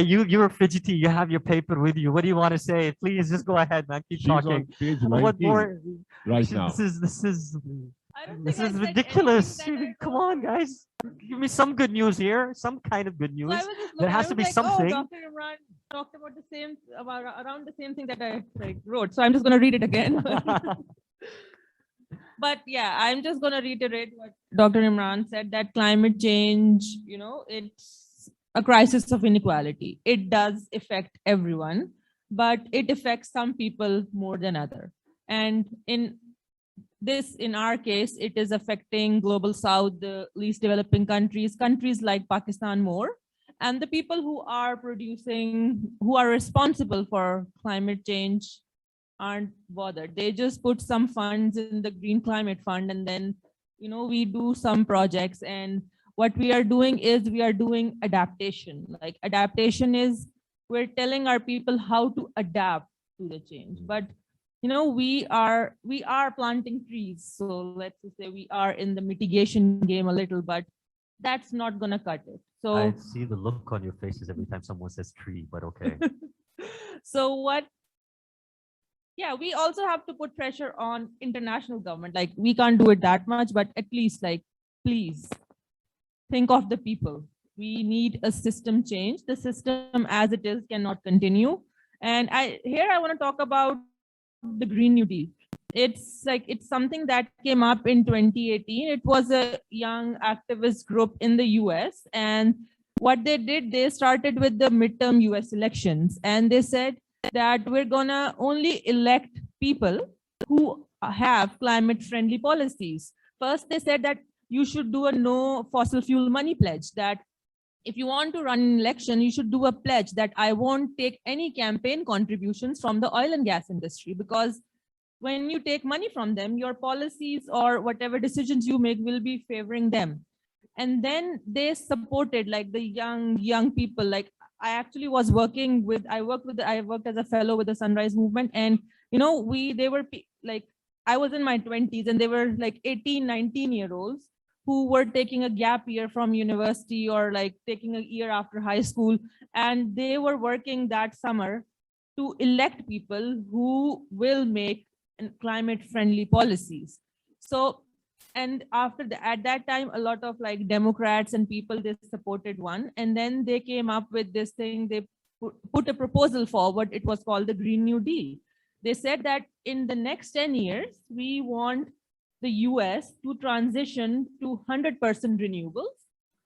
[SPEAKER 1] you were fidgety. You have your paper with you. What do you want to say? Please just go ahead, man. Keep
[SPEAKER 2] She's
[SPEAKER 1] talking.
[SPEAKER 2] on page 19
[SPEAKER 1] What more?
[SPEAKER 2] right now.
[SPEAKER 1] This is
[SPEAKER 5] I don't
[SPEAKER 1] this
[SPEAKER 5] think I
[SPEAKER 1] is
[SPEAKER 5] said
[SPEAKER 1] ridiculous.
[SPEAKER 5] anything that I
[SPEAKER 1] Come
[SPEAKER 5] wrote.
[SPEAKER 1] on, guys. Give me some good news here. Some kind of good
[SPEAKER 5] So
[SPEAKER 1] news.
[SPEAKER 5] I was just
[SPEAKER 1] There
[SPEAKER 5] looking,
[SPEAKER 1] has
[SPEAKER 5] I
[SPEAKER 1] to
[SPEAKER 5] was
[SPEAKER 1] be
[SPEAKER 5] like,
[SPEAKER 1] something.
[SPEAKER 5] oh, Dr. Imran talked about around the same thing that I wrote. So I'm just going to read it again. But yeah, I'm just going to reiterate what Dr. Imran said, that climate change, it's a crisis of inequality. It does affect everyone, but it affects some people more than others. And in our case, it is affecting global south, the least developing countries like Pakistan more. And the people who are responsible for climate change aren't bothered. They just put some funds in the Green Climate Fund, and then, we do some projects. And what we are doing is we are doing adaptation. Like adaptation is we're telling our people how to adapt to the change. But we are planting trees. So let's just say we are in the mitigation game a little, but that's not gonna cut it. So
[SPEAKER 1] I see the look on your faces every time someone says tree, but okay.
[SPEAKER 5] So we also have to put pressure on international government. Like we can't do it that much, but at least please think of the people. We need a system change. The system as it is cannot continue. And here I want to talk about the Green New Deal. It's something that came up in 2018. It was a young activist group in the US. And what they did, they started with the midterm US elections. And they said that we're gonna only elect people who have climate friendly policies. First, they said that you should do a no fossil fuel money pledge, that if you want to run an election, you should do a pledge that I won't take any campaign contributions from the oil and gas industry, because when you take money from them, your policies or whatever decisions you make will be favoring them. And then they supported like the young people. Like I actually was working with, I worked as a fellow with the Sunrise Movement. And, you know, they were like, I was in my 20s and they were like 18, 19-year-olds who were taking a gap year from university or like taking a year after high school. And they were working that summer to elect people who will make climate friendly policies. So, and after at that time, a lot of like Democrats and people, they supported one. And then they came up with this thing, they put a proposal forward. It was called the Green New Deal. They said that in the next 10 years, we want the US to transition to 100% renewables.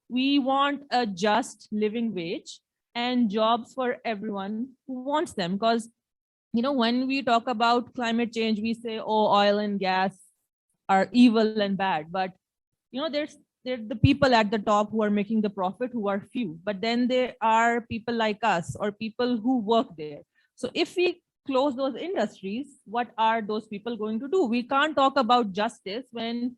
[SPEAKER 5] We want a just living wage and jobs for everyone who wants them. Because, you know, when we talk about climate change, we say, oh, oil and gas are evil and bad. But, you know, there's the people at the top who are making the profit, who are few. But then there are people like us or people who work there. So if we close those industries, what are those people going to do? We can't talk about justice when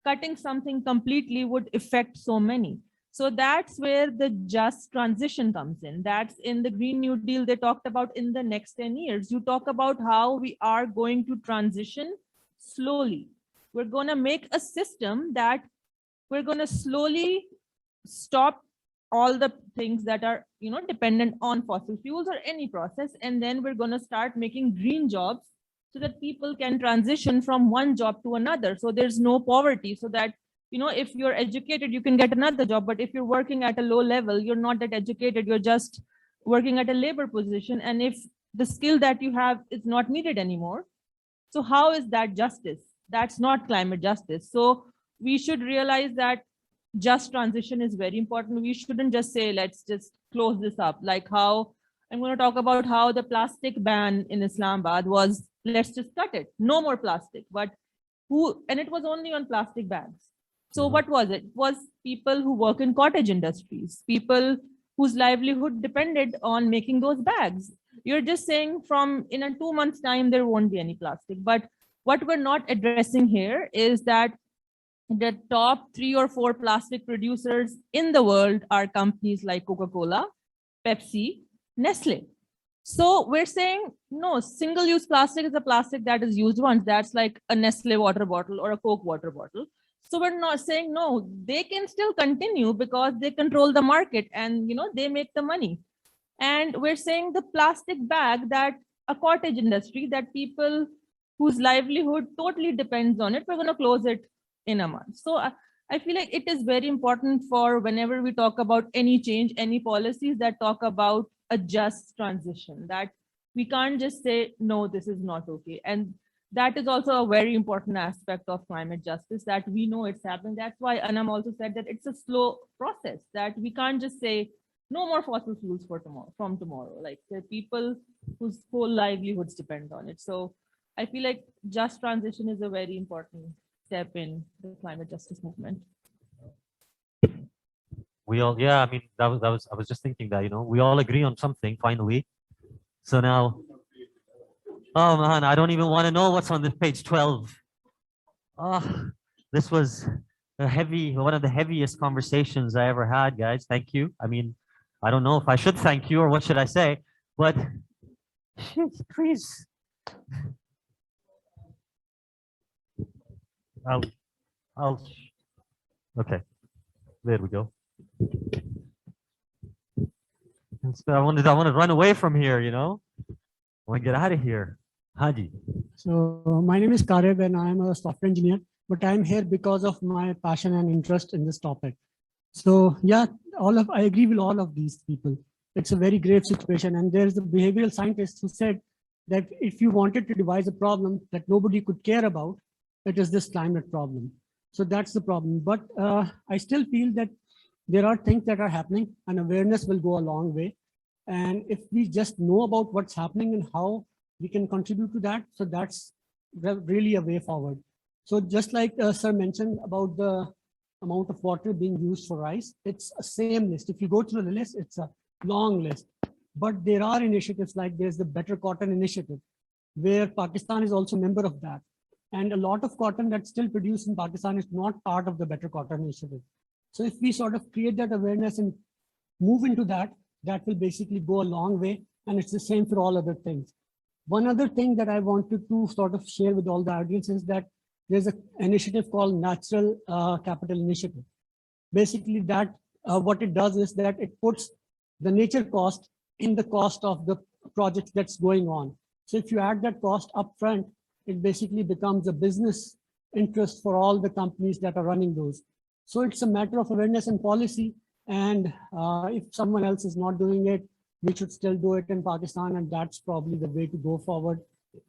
[SPEAKER 5] cutting something completely would affect so many. So that's where the just transition comes in. That's in the Green New Deal they talked about in the next 10 years. You talk about how we are going to transition slowly. We're going to make a system that we're going to slowly stop all the things that are, you know, dependent on fossil fuels or any process. And then we're going to start making green jobs so that people can transition from one job to another. So there's no poverty, so that, you know, if you're educated, you can get another job. But if you're working at a low level, you're not that educated, you're just working at a labor position. And if the skill that you have is not needed anymore, so how is that justice? That's not climate justice. So we should realize that just transition is very important. We shouldn't just say, let's just close this up. Like how I'm going to talk about how the plastic ban in Islamabad was, let's just cut it. No more plastic. But and it was only on plastic bags. So what was it? It was people who work in cottage industries, people whose livelihood depended on making those bags. You're just saying from in a 2 months time, there won't be any plastic. But what we're not addressing here is that the top 3 or 4 plastic producers in the world are companies like Coca-Cola, Pepsi, Nestle. So we're saying, no, single-use plastic is a plastic that is used once. That's like a Nestle water bottle or a Coke water bottle. So we're not saying, no, they can still continue because they control the market and, you know, they make the money. And we're saying the plastic bag, that a cottage industry, that people whose livelihood totally depends on it, we're going to close it in a month. So I feel like it is very important for whenever we talk about any change, any policies that talk about a just transition, that we can't just say, no, this is not okay. And that is also a very important aspect of climate justice, that we know it's happening. That's why Anam also said that it's a slow process, that we can't just say no more fossil fuels from tomorrow. Like there are people whose whole livelihoods depend on it. So I feel like just transition is a very important step in the climate justice movement.
[SPEAKER 1] We all, yeah, I mean, I was just thinking that, you know, we all agree on something finally. So now, oh man, I don't even want to know what's on this page 12. Oh, this was one of the heaviest conversations I ever had, guys. Thank you. I mean, I don't know if I should thank you or what should I say, but please. Okay, there we go. I want to run away from here, you know. I want to get out of here. Haji.
[SPEAKER 6] So my name is Kareem and I am a software engineer, but I'm here because of my passion and interest in this topic. So yeah, I agree with all of these people. it's a very grave situation. And there's a behavioral scientist who said that if you wanted to devise a problem that nobody could care about, it is this climate problem. So that's the problem. But I still feel that there are things that are happening and awareness will go a long way. And if we just know about what's happening and how we can contribute to that, so that's really a way forward. So just like sir mentioned about the amount of water being used for rice, it's a same list. If you go through the list, it's a long list. But there are initiatives like there's the Better Cotton Initiative, where Pakistan is also a member of that. And a lot of cotton that's still produced in Pakistan is not part of the Better Cotton Initiative. So if we sort of create that awareness and move into that, that will basically go a long way. And it's the same for all other things. One other thing that I wanted to sort of share with all the audience is that there's an initiative called Natural Capital Initiative. Basically that what it does is that it puts the nature cost in the cost of the project that's going on. So if you add that cost upfront, it basically becomes a business interest for all the companies that are running those. So it's a matter of awareness and policy. And if someone else is not doing it, we should still do it in Pakistan. And that's probably the way to go forward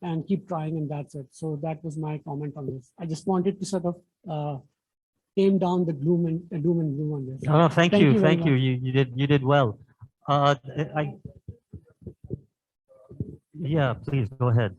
[SPEAKER 6] and keep trying. And that's it. So that was my comment on this. I just wanted to sort of tame down the doom and gloom on this.
[SPEAKER 1] Oh, thank you.
[SPEAKER 6] very
[SPEAKER 1] Thank you. You did well. Yeah, please go ahead.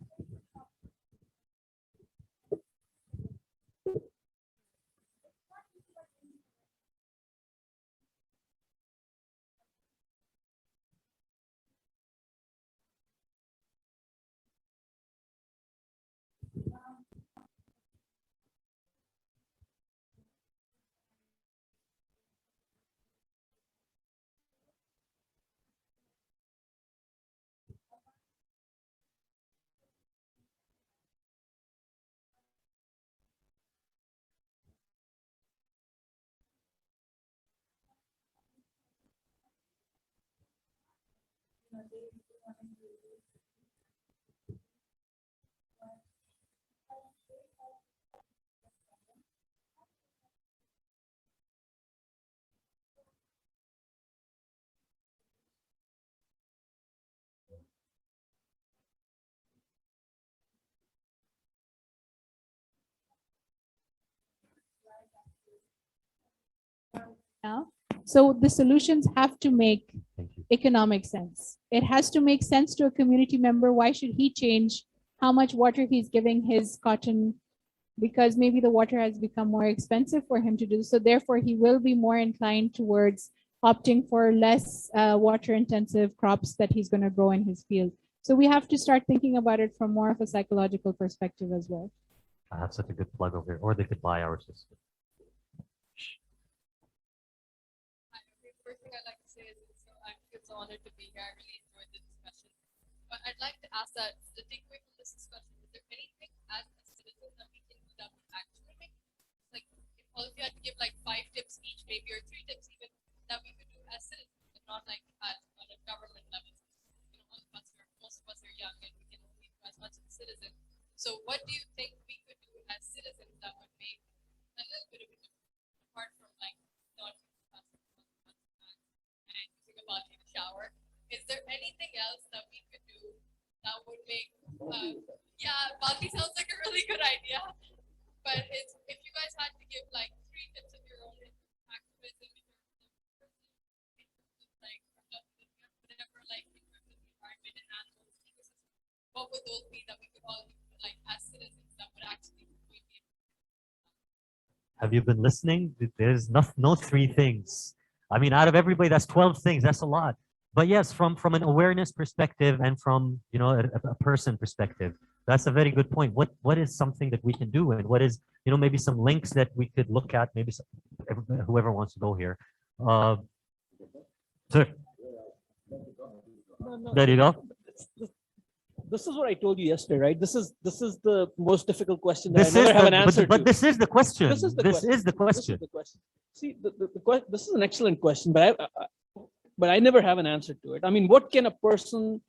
[SPEAKER 3] Now, so the solutions have to make
[SPEAKER 1] Thank you.
[SPEAKER 3] economic sense. It has to make sense to a community member. Why should he change how much water he's giving his cotton? Because maybe the water has become more expensive for him to do. So therefore, he will be more inclined towards opting for less water intensive crops that he's going to grow in his field. So we have to start thinking about it from more of a psychological perspective as well.
[SPEAKER 1] I have such a good plug over here, or they could buy our system.
[SPEAKER 7] First thing I'd like to say is it's an honor to be here. I really enjoyed the discussion. But I'd like to ask that the takeaway from this discussion, is there anything as a citizen that we can do that would actually make, like, if all of you had to give like 5 tips each, maybe, or 3 tips even, that we could do as citizens, and not like at on a government level. You know, most of us are young and we can only do as much as a citizen. So what do you think we could do as citizens that would make a little bit of a difference, apart from like not about in the shower? Is there anything else that we could do that would make yeah, Balti sounds like a really good idea, but it's, if you guys had to give like 3 tips of your own activism, like whatever, like in terms of the environment and animals, ecosystem, what would those be that we could all do like as citizens that would actually be able?
[SPEAKER 1] Have you been listening? There's no 3 things. I mean, out of everybody, that's 12 things. That's a lot. But yes, from an awareness perspective and from, you know, a person perspective, that's a very good point. What is something that we can do, and what is, you know, maybe some links that we could look at, maybe whoever wants to go here. Sir, there you go.
[SPEAKER 4] This is what I told you yesterday, right? This is the most difficult question that I never have an answer to.
[SPEAKER 1] But this is the question.
[SPEAKER 4] This is the
[SPEAKER 1] This
[SPEAKER 4] question.
[SPEAKER 1] is the question.
[SPEAKER 4] This is the question. See, this is an excellent question, but I never have an answer to it. I mean, what can a person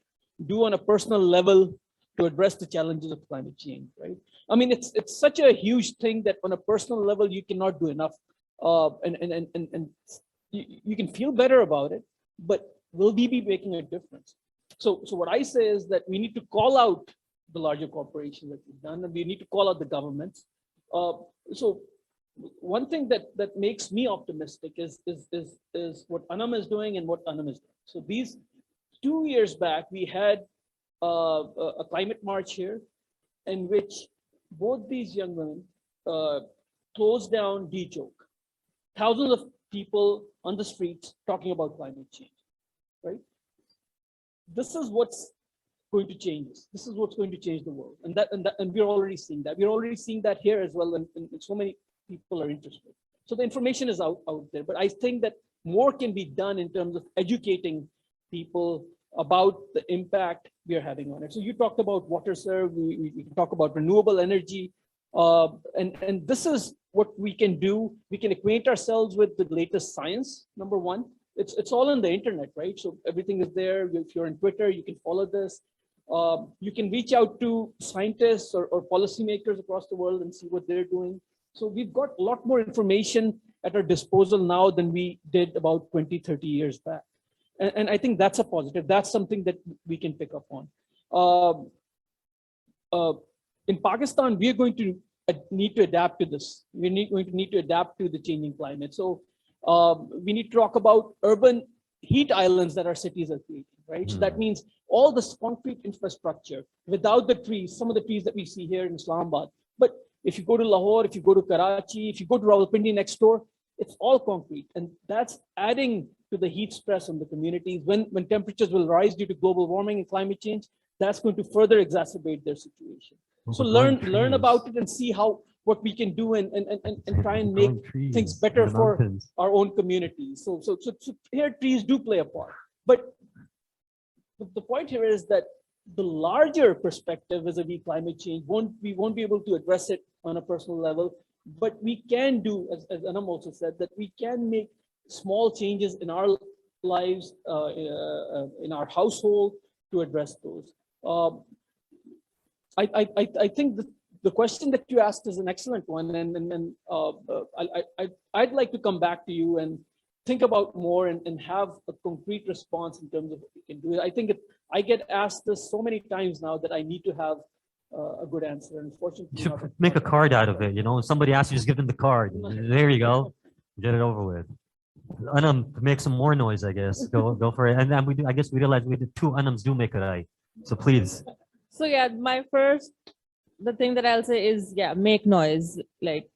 [SPEAKER 4] do on a personal level to address the challenges of climate change, right? I mean, it's such a huge thing that on a personal level you cannot do enough, and you can feel better about it, but will we be making a difference? So what I say is that we need to call out the larger corporations that we've done, and we need to call out the governments. So one thing that makes me optimistic is what Anam is doing and what Anam is doing. So these 2 years back, we had a climate march here in which both these young women closed down D-Choke. Thousands of people on the streets talking about climate change, right? This is what's going to change us. This is what's going to change the world. And we're already seeing that. We're already seeing that here as well, and so many people are interested. So the information is out there, but I think that more can be done in terms of educating people about the impact we are having on it. So you talked about water serve, we can talk about renewable energy, and this is what we can do. We can acquaint ourselves with the latest science, number one. It's all on the internet, right? So everything is there. If you're on Twitter, you can follow this. You can reach out to scientists or policymakers across the world and see what they're doing. So we've got a lot more information at our disposal now than we did about 20, 30 years back. And I think that's a positive. That's something that we can pick up on. In Pakistan, we are going to need to adapt to this. We're going to need to adapt to the changing climate. So we need to talk about urban heat islands that our cities are creating, right? So that means all this concrete infrastructure without the trees, some of the trees that we see here in Islamabad. But if you go to Lahore, if you go to Karachi, if you go to Rawalpindi next door, it's all concrete. And that's adding to the heat stress on the communities. When temperatures will rise due to global warming and climate change, that's going to further exacerbate their situation. So learn about it and see what we can do and try and make things better for our own communities. So here trees do play a part. But the point here is that the larger perspective vis-a-vis climate change, we won't be able to address it on a personal level, but we can do, as Anam also said, that we can make small changes in our lives, in our household to address those. I think the question that you asked is an excellent one, and I'd like to come back to you and think about more and have a concrete response in terms of what we can do. I think I get asked this so many times now that I need to have a good answer. Unfortunately,
[SPEAKER 1] you should make a card out of it. You know, somebody asks you, just give them the card. There you go, get it over with. Anam, make some more noise, I guess. Go for it. And then I guess we realized we did 2 Anams do make a right. So please.
[SPEAKER 5] So yeah, the thing that I'll say is, yeah, make noise. Like,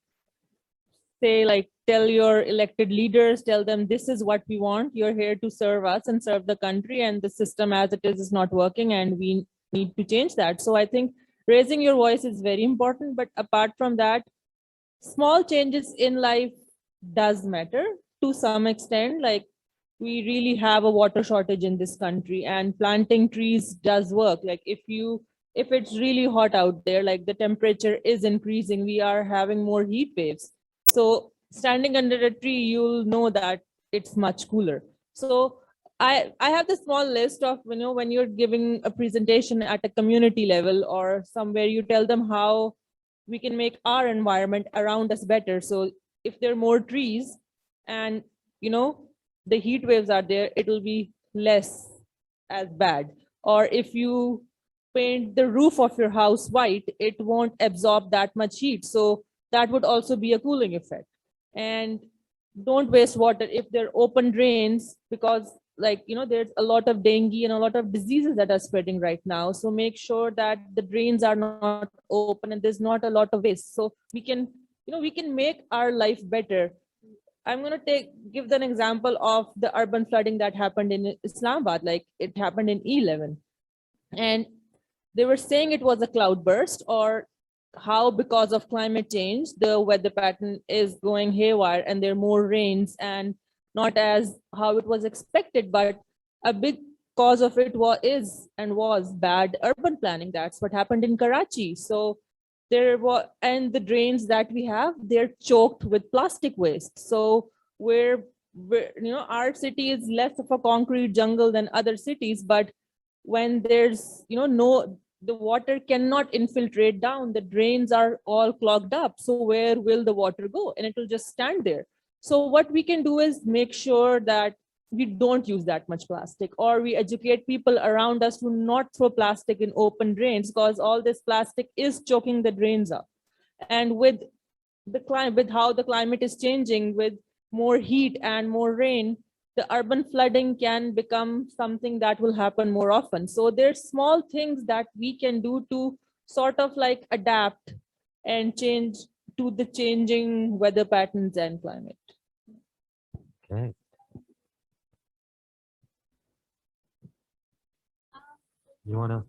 [SPEAKER 5] say, like, tell your elected leaders, tell them this is what we want. You're here to serve us and serve the country, and the system as it is not working, and we need to change that. So I think raising your voice is very important. But apart from that, small changes in life does matter to some extent. Like, we really have a water shortage in this country, and planting trees does work. Like, if it's really hot out there, like the temperature is increasing, we are having more heat waves. So standing under a tree, you'll know that it's much cooler. So I have this small list of, when you're giving a presentation at a community level or somewhere, you tell them how we can make our environment around us better. So if there are more trees and, the heat waves are there, it will be less as bad. Or if you paint the roof of your house white, it won't absorb that much heat. So that would also be a cooling effect. And don't waste water if there are open drains, because there's a lot of dengue and a lot of diseases that are spreading right now. So make sure that the drains are not open and there's not a lot of waste. So we can make our life better. I'm going to give an example of the urban flooding that happened in Islamabad. Like, it happened in 11. And they were saying it was a cloudburst, or how because of climate change, the weather pattern is going haywire and there are more rains, and not as how it was expected, but a big cause of it was bad urban planning. That's what happened in Karachi. So and the drains that we have, they're choked with plastic waste. So our city is less of a concrete jungle than other cities, but when there's the water cannot infiltrate down, the drains are all clogged up. So where will the water go? And it will just stand there. So what we can do is make sure that we don't use that much plastic, or we educate people around us to not throw plastic in open drains because all this plastic is choking the drains up. And with the climate, with how the climate is changing, with more heat and more rain, the urban flooding can become something that will happen more often. So there's small things that we can do to sort of like adapt and change to the changing weather patterns and climate.
[SPEAKER 1] Okay. You wanna?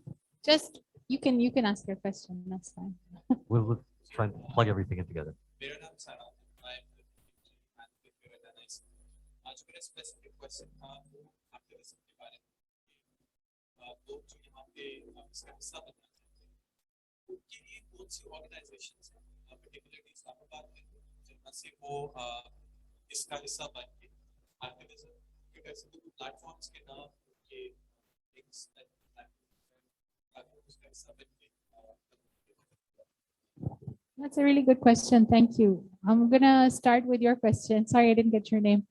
[SPEAKER 3] Just you can ask your question. That's fine.
[SPEAKER 1] We'll try and plug everything in together.
[SPEAKER 8] मेरा नाम सारा है, मैं आज मेरा specific question था activism के बारे में। लोग जो यहाँ पे इसका हिस्सा बनना चाहते हैं, उनके लिए कौन सी ऑर्गेनाइजेशंस हैं, पर्टिकुलरली इस्लामाबाद में, जिनमें से वो इसका हिस्सा बन के एक्टिविज्म के वैसे तो प्लेटफॉर्म्स के नाम के लिंक्स उसका हिस्सा बन के।
[SPEAKER 3] That's a really good question. Thank you. I'm gonna start with your question. Sorry, I didn't get your name,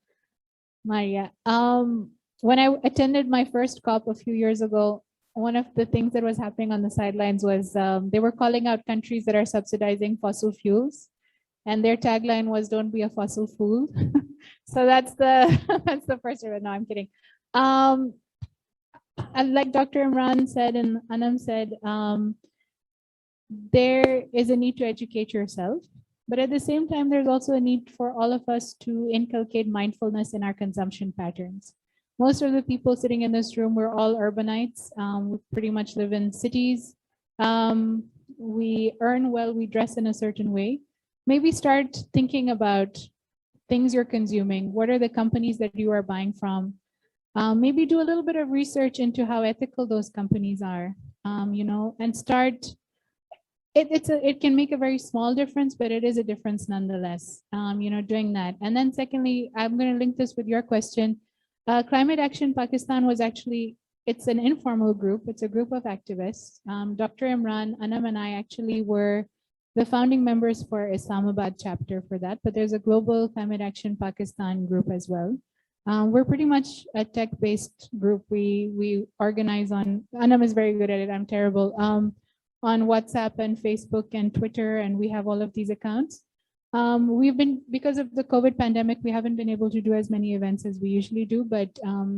[SPEAKER 3] Maria. When I attended my first COP a few years ago, one of the things that was happening on the sidelines was they were calling out countries that are subsidizing fossil fuels, and their tagline was "Don't be a fossil fool." So that's the that's the first one. No, I'm kidding. And like Dr. Imran said and Anam said, there is a need to educate yourself, but at the same time, there's also a need for all of us to inculcate mindfulness in our consumption patterns. Most of the people sitting in this room, we're all urbanites. We pretty much live in cities. We earn well, we dress in a certain way. Maybe start thinking about things you're consuming. What are the companies that you are buying from? Maybe do a little bit of research into how ethical those companies are, and start. It can make a very small difference, but it is a difference nonetheless, doing that. And then secondly, I'm going to link this with your question. Climate Action Pakistan was actually, it's an informal group. It's a group of activists. Dr. Imran, Anam, and I actually were the founding members for Islamabad chapter for that, but there's a global Climate Action Pakistan group as well. We're pretty much a tech-based group. We organize on, Anam is very good at it, I'm terrible, on WhatsApp and Facebook and Twitter, and we have all of these accounts. Because of the COVID pandemic, we haven't been able to do as many events as we usually do, but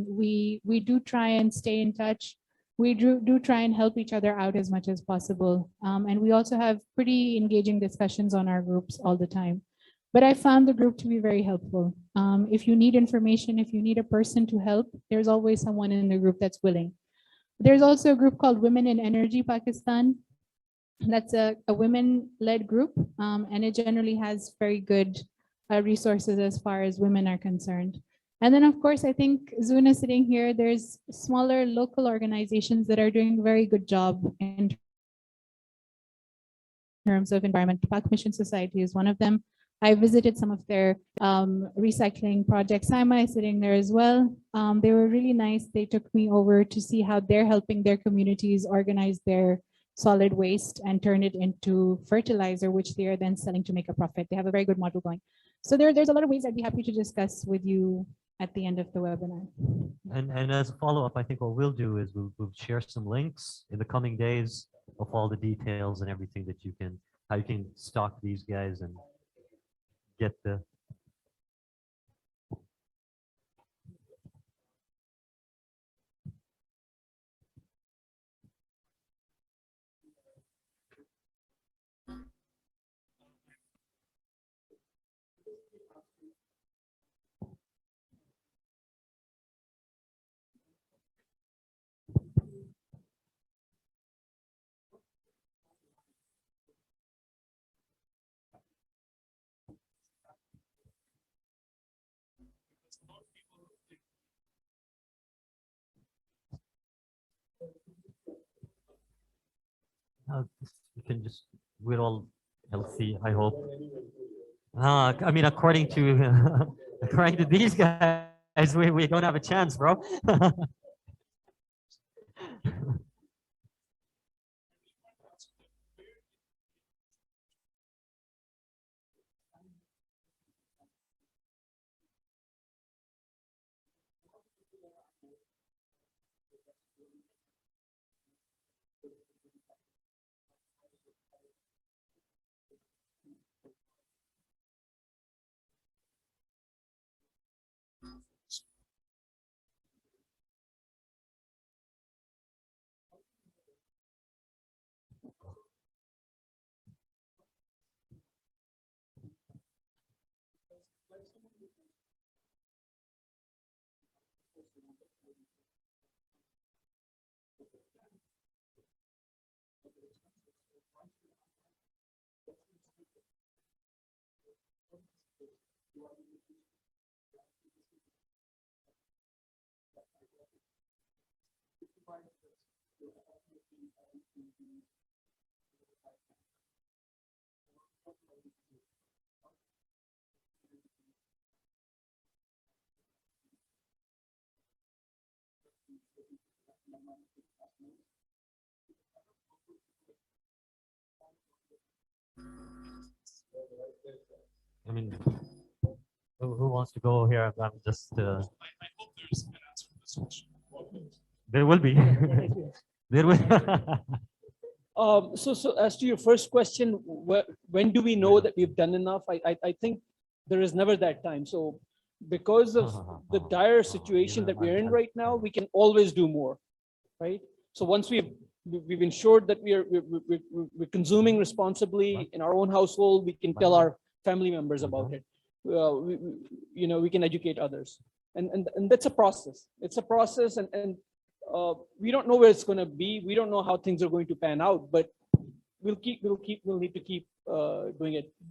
[SPEAKER 3] we do try and stay in touch. We do try and help each other out as much as possible. And we also have pretty engaging discussions on our groups all the time. But I found the group to be very helpful. If you need information, if you need a person to help, there's always someone in the group that's willing. There's also a group called Women in Energy Pakistan. That's a women-led group, and it generally has very good resources as far as women are concerned. And then, of course, I think Zuna sitting here, there's smaller local organizations that are doing a very good job in terms of environment. The Park Mission Society is one of them. I visited some of their recycling projects. Saima is sitting there as well. They were really nice. They took me over to see how they're helping their communities organize their solid waste and turn it into fertilizer, which they are then selling to make a profit. They have a very good model going. So there's a lot of ways I'd be happy to discuss with you at the end of the webinar.
[SPEAKER 1] And as a follow-up, I think what we'll do is we'll share some links in the coming days of all the details and everything that how you can stalk these guys and get the you can just, we're all healthy, I hope. I mean, according to according to these guys, we don't have a chance, bro. I mean, who wants to go here? I'm just.
[SPEAKER 8] I hope there's an answer to this question.
[SPEAKER 1] There will be. There will.
[SPEAKER 4] So as to your first question, when do we know that we've done enough? I think there is never that time. So because of the dire situation that we're in right now, we can always do more, right? So once we've ensured that we're consuming responsibly in our own household, we can tell our family members about it. We can educate others, and that's a process. It's a process, and we don't know where it's going to be. We don't know how things are going to pan out, but we'll need to keep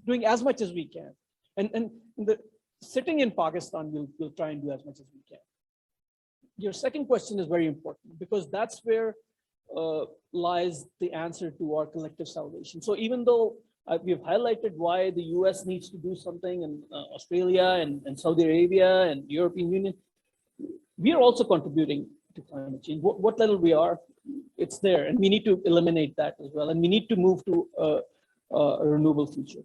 [SPEAKER 4] doing as much as we can. And sitting in Pakistan, we'll try and do as much as we can. Your second question is very important because that's where lies the answer to our collective salvation. So even though we've highlighted why the US needs to do something, and Australia and Saudi Arabia and European Union, we are also contributing to climate change. What level we are, it's there, and we need to eliminate that as well. And we need to move to a renewable future.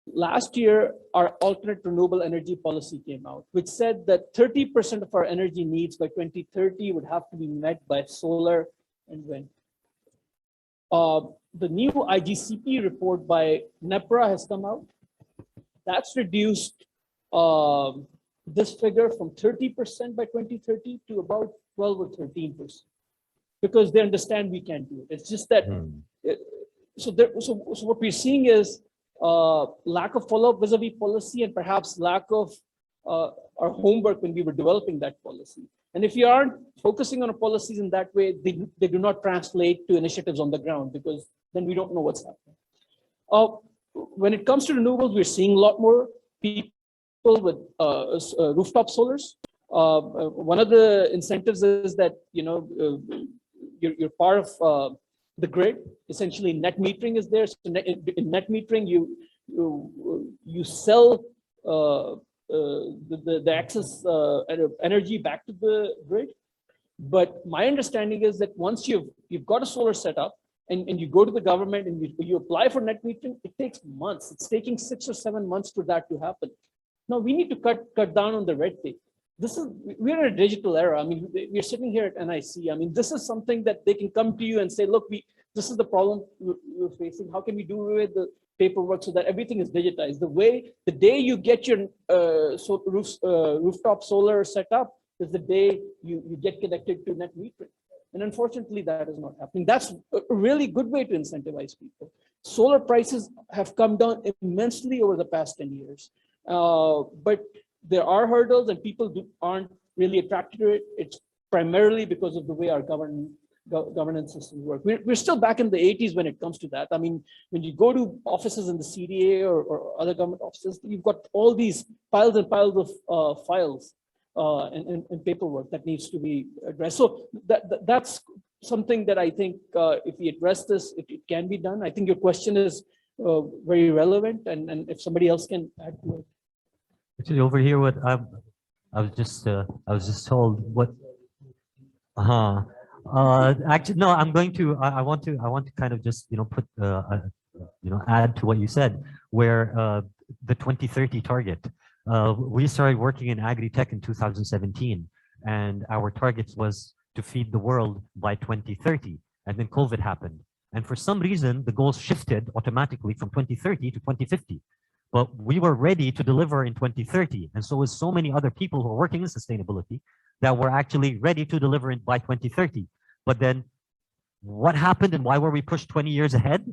[SPEAKER 4] Last year, our alternate renewable energy policy came out, which said that 30% of our energy needs by 2030 would have to be met by solar and wind. The new IGCP report by NEPRA has come out. That's reduced this figure from 30% by 2030 to about 12 or 13%, because they understand we can't do it. It's just that, so what we're seeing is lack of follow-up vis-a-vis policy, and perhaps lack of our homework when we were developing that policy. And if you aren't focusing on policies in that way, they do not translate to initiatives on the ground, because then we don't know what's happening. When it comes to renewables, we're seeing a lot more people with rooftop solars. One of the incentives is that you're part of the grid. Essentially, net metering is there. So in net metering, you sell the excess energy back to the grid. But my understanding is that once you've got a solar setup and you go to the government and you apply for net metering, it takes months. It's taking 6 or 7 months for that to happen. Now we need to cut down on the red tape. We're in a digital era. I mean, we're sitting here at NIC. I mean, this is something that they can come to you and say, look, this is the problem we're facing. How can we do with the paperwork so that everything is digitized? The day you get your rooftop solar set up is the day you get connected to net metering. And unfortunately, that is not happening. That's a really good way to incentivize people. Solar prices have come down immensely over the past 10 years. But there are hurdles, and people aren't really attracted to it. It's primarily because of the way our governance systems work. We're still back in the 80s when it comes to that. I mean, when you go to offices in the CDA or other government offices, you've got all these piles and piles of files and paperwork that needs to be addressed. So that's something that I think if we address this, it can be done. I think your question is very relevant, and if somebody else can add to it.
[SPEAKER 1] Actually, over here, what I was just told what. Actually, no. I'm going to. I want to kind of just put add to what you said, where the 2030 target. We started working in agri-tech in 2017, and our targets was to feed the world by 2030. And then COVID happened. And for some reason, the goals shifted automatically from 2030 to 2050. But we were ready to deliver in 2030. And so is so many other people who are working in sustainability that were actually ready to deliver it by 2030. But then what happened and why were we pushed 20 years ahead?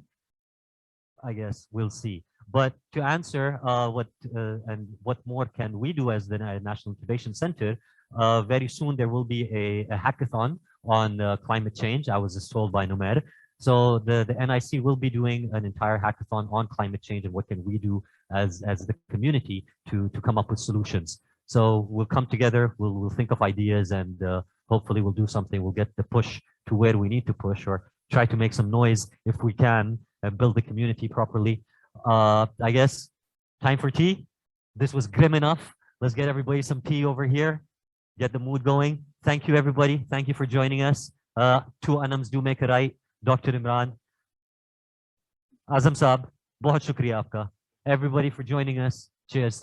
[SPEAKER 1] I guess we'll see. But to answer what more can we do as the National Incubation Center, very soon there will be a hackathon on climate change. I was just told by Numer. So the NIC will be doing an entire hackathon on climate change and what can we do as the community to come up with solutions. So we'll come together, we'll think of ideas, and hopefully we'll do something. We'll get the push to where we need to push, or try to make some noise if we can, and build the community properly. I guess time for tea. This was grim enough. Let's get everybody some tea over here, get the mood going. Thank you, everybody. Thank you for joining us. Two Anams do make a right. Dr. Imran, Azam Saab, bahut shukriya aapka. Everybody for joining us. Cheers.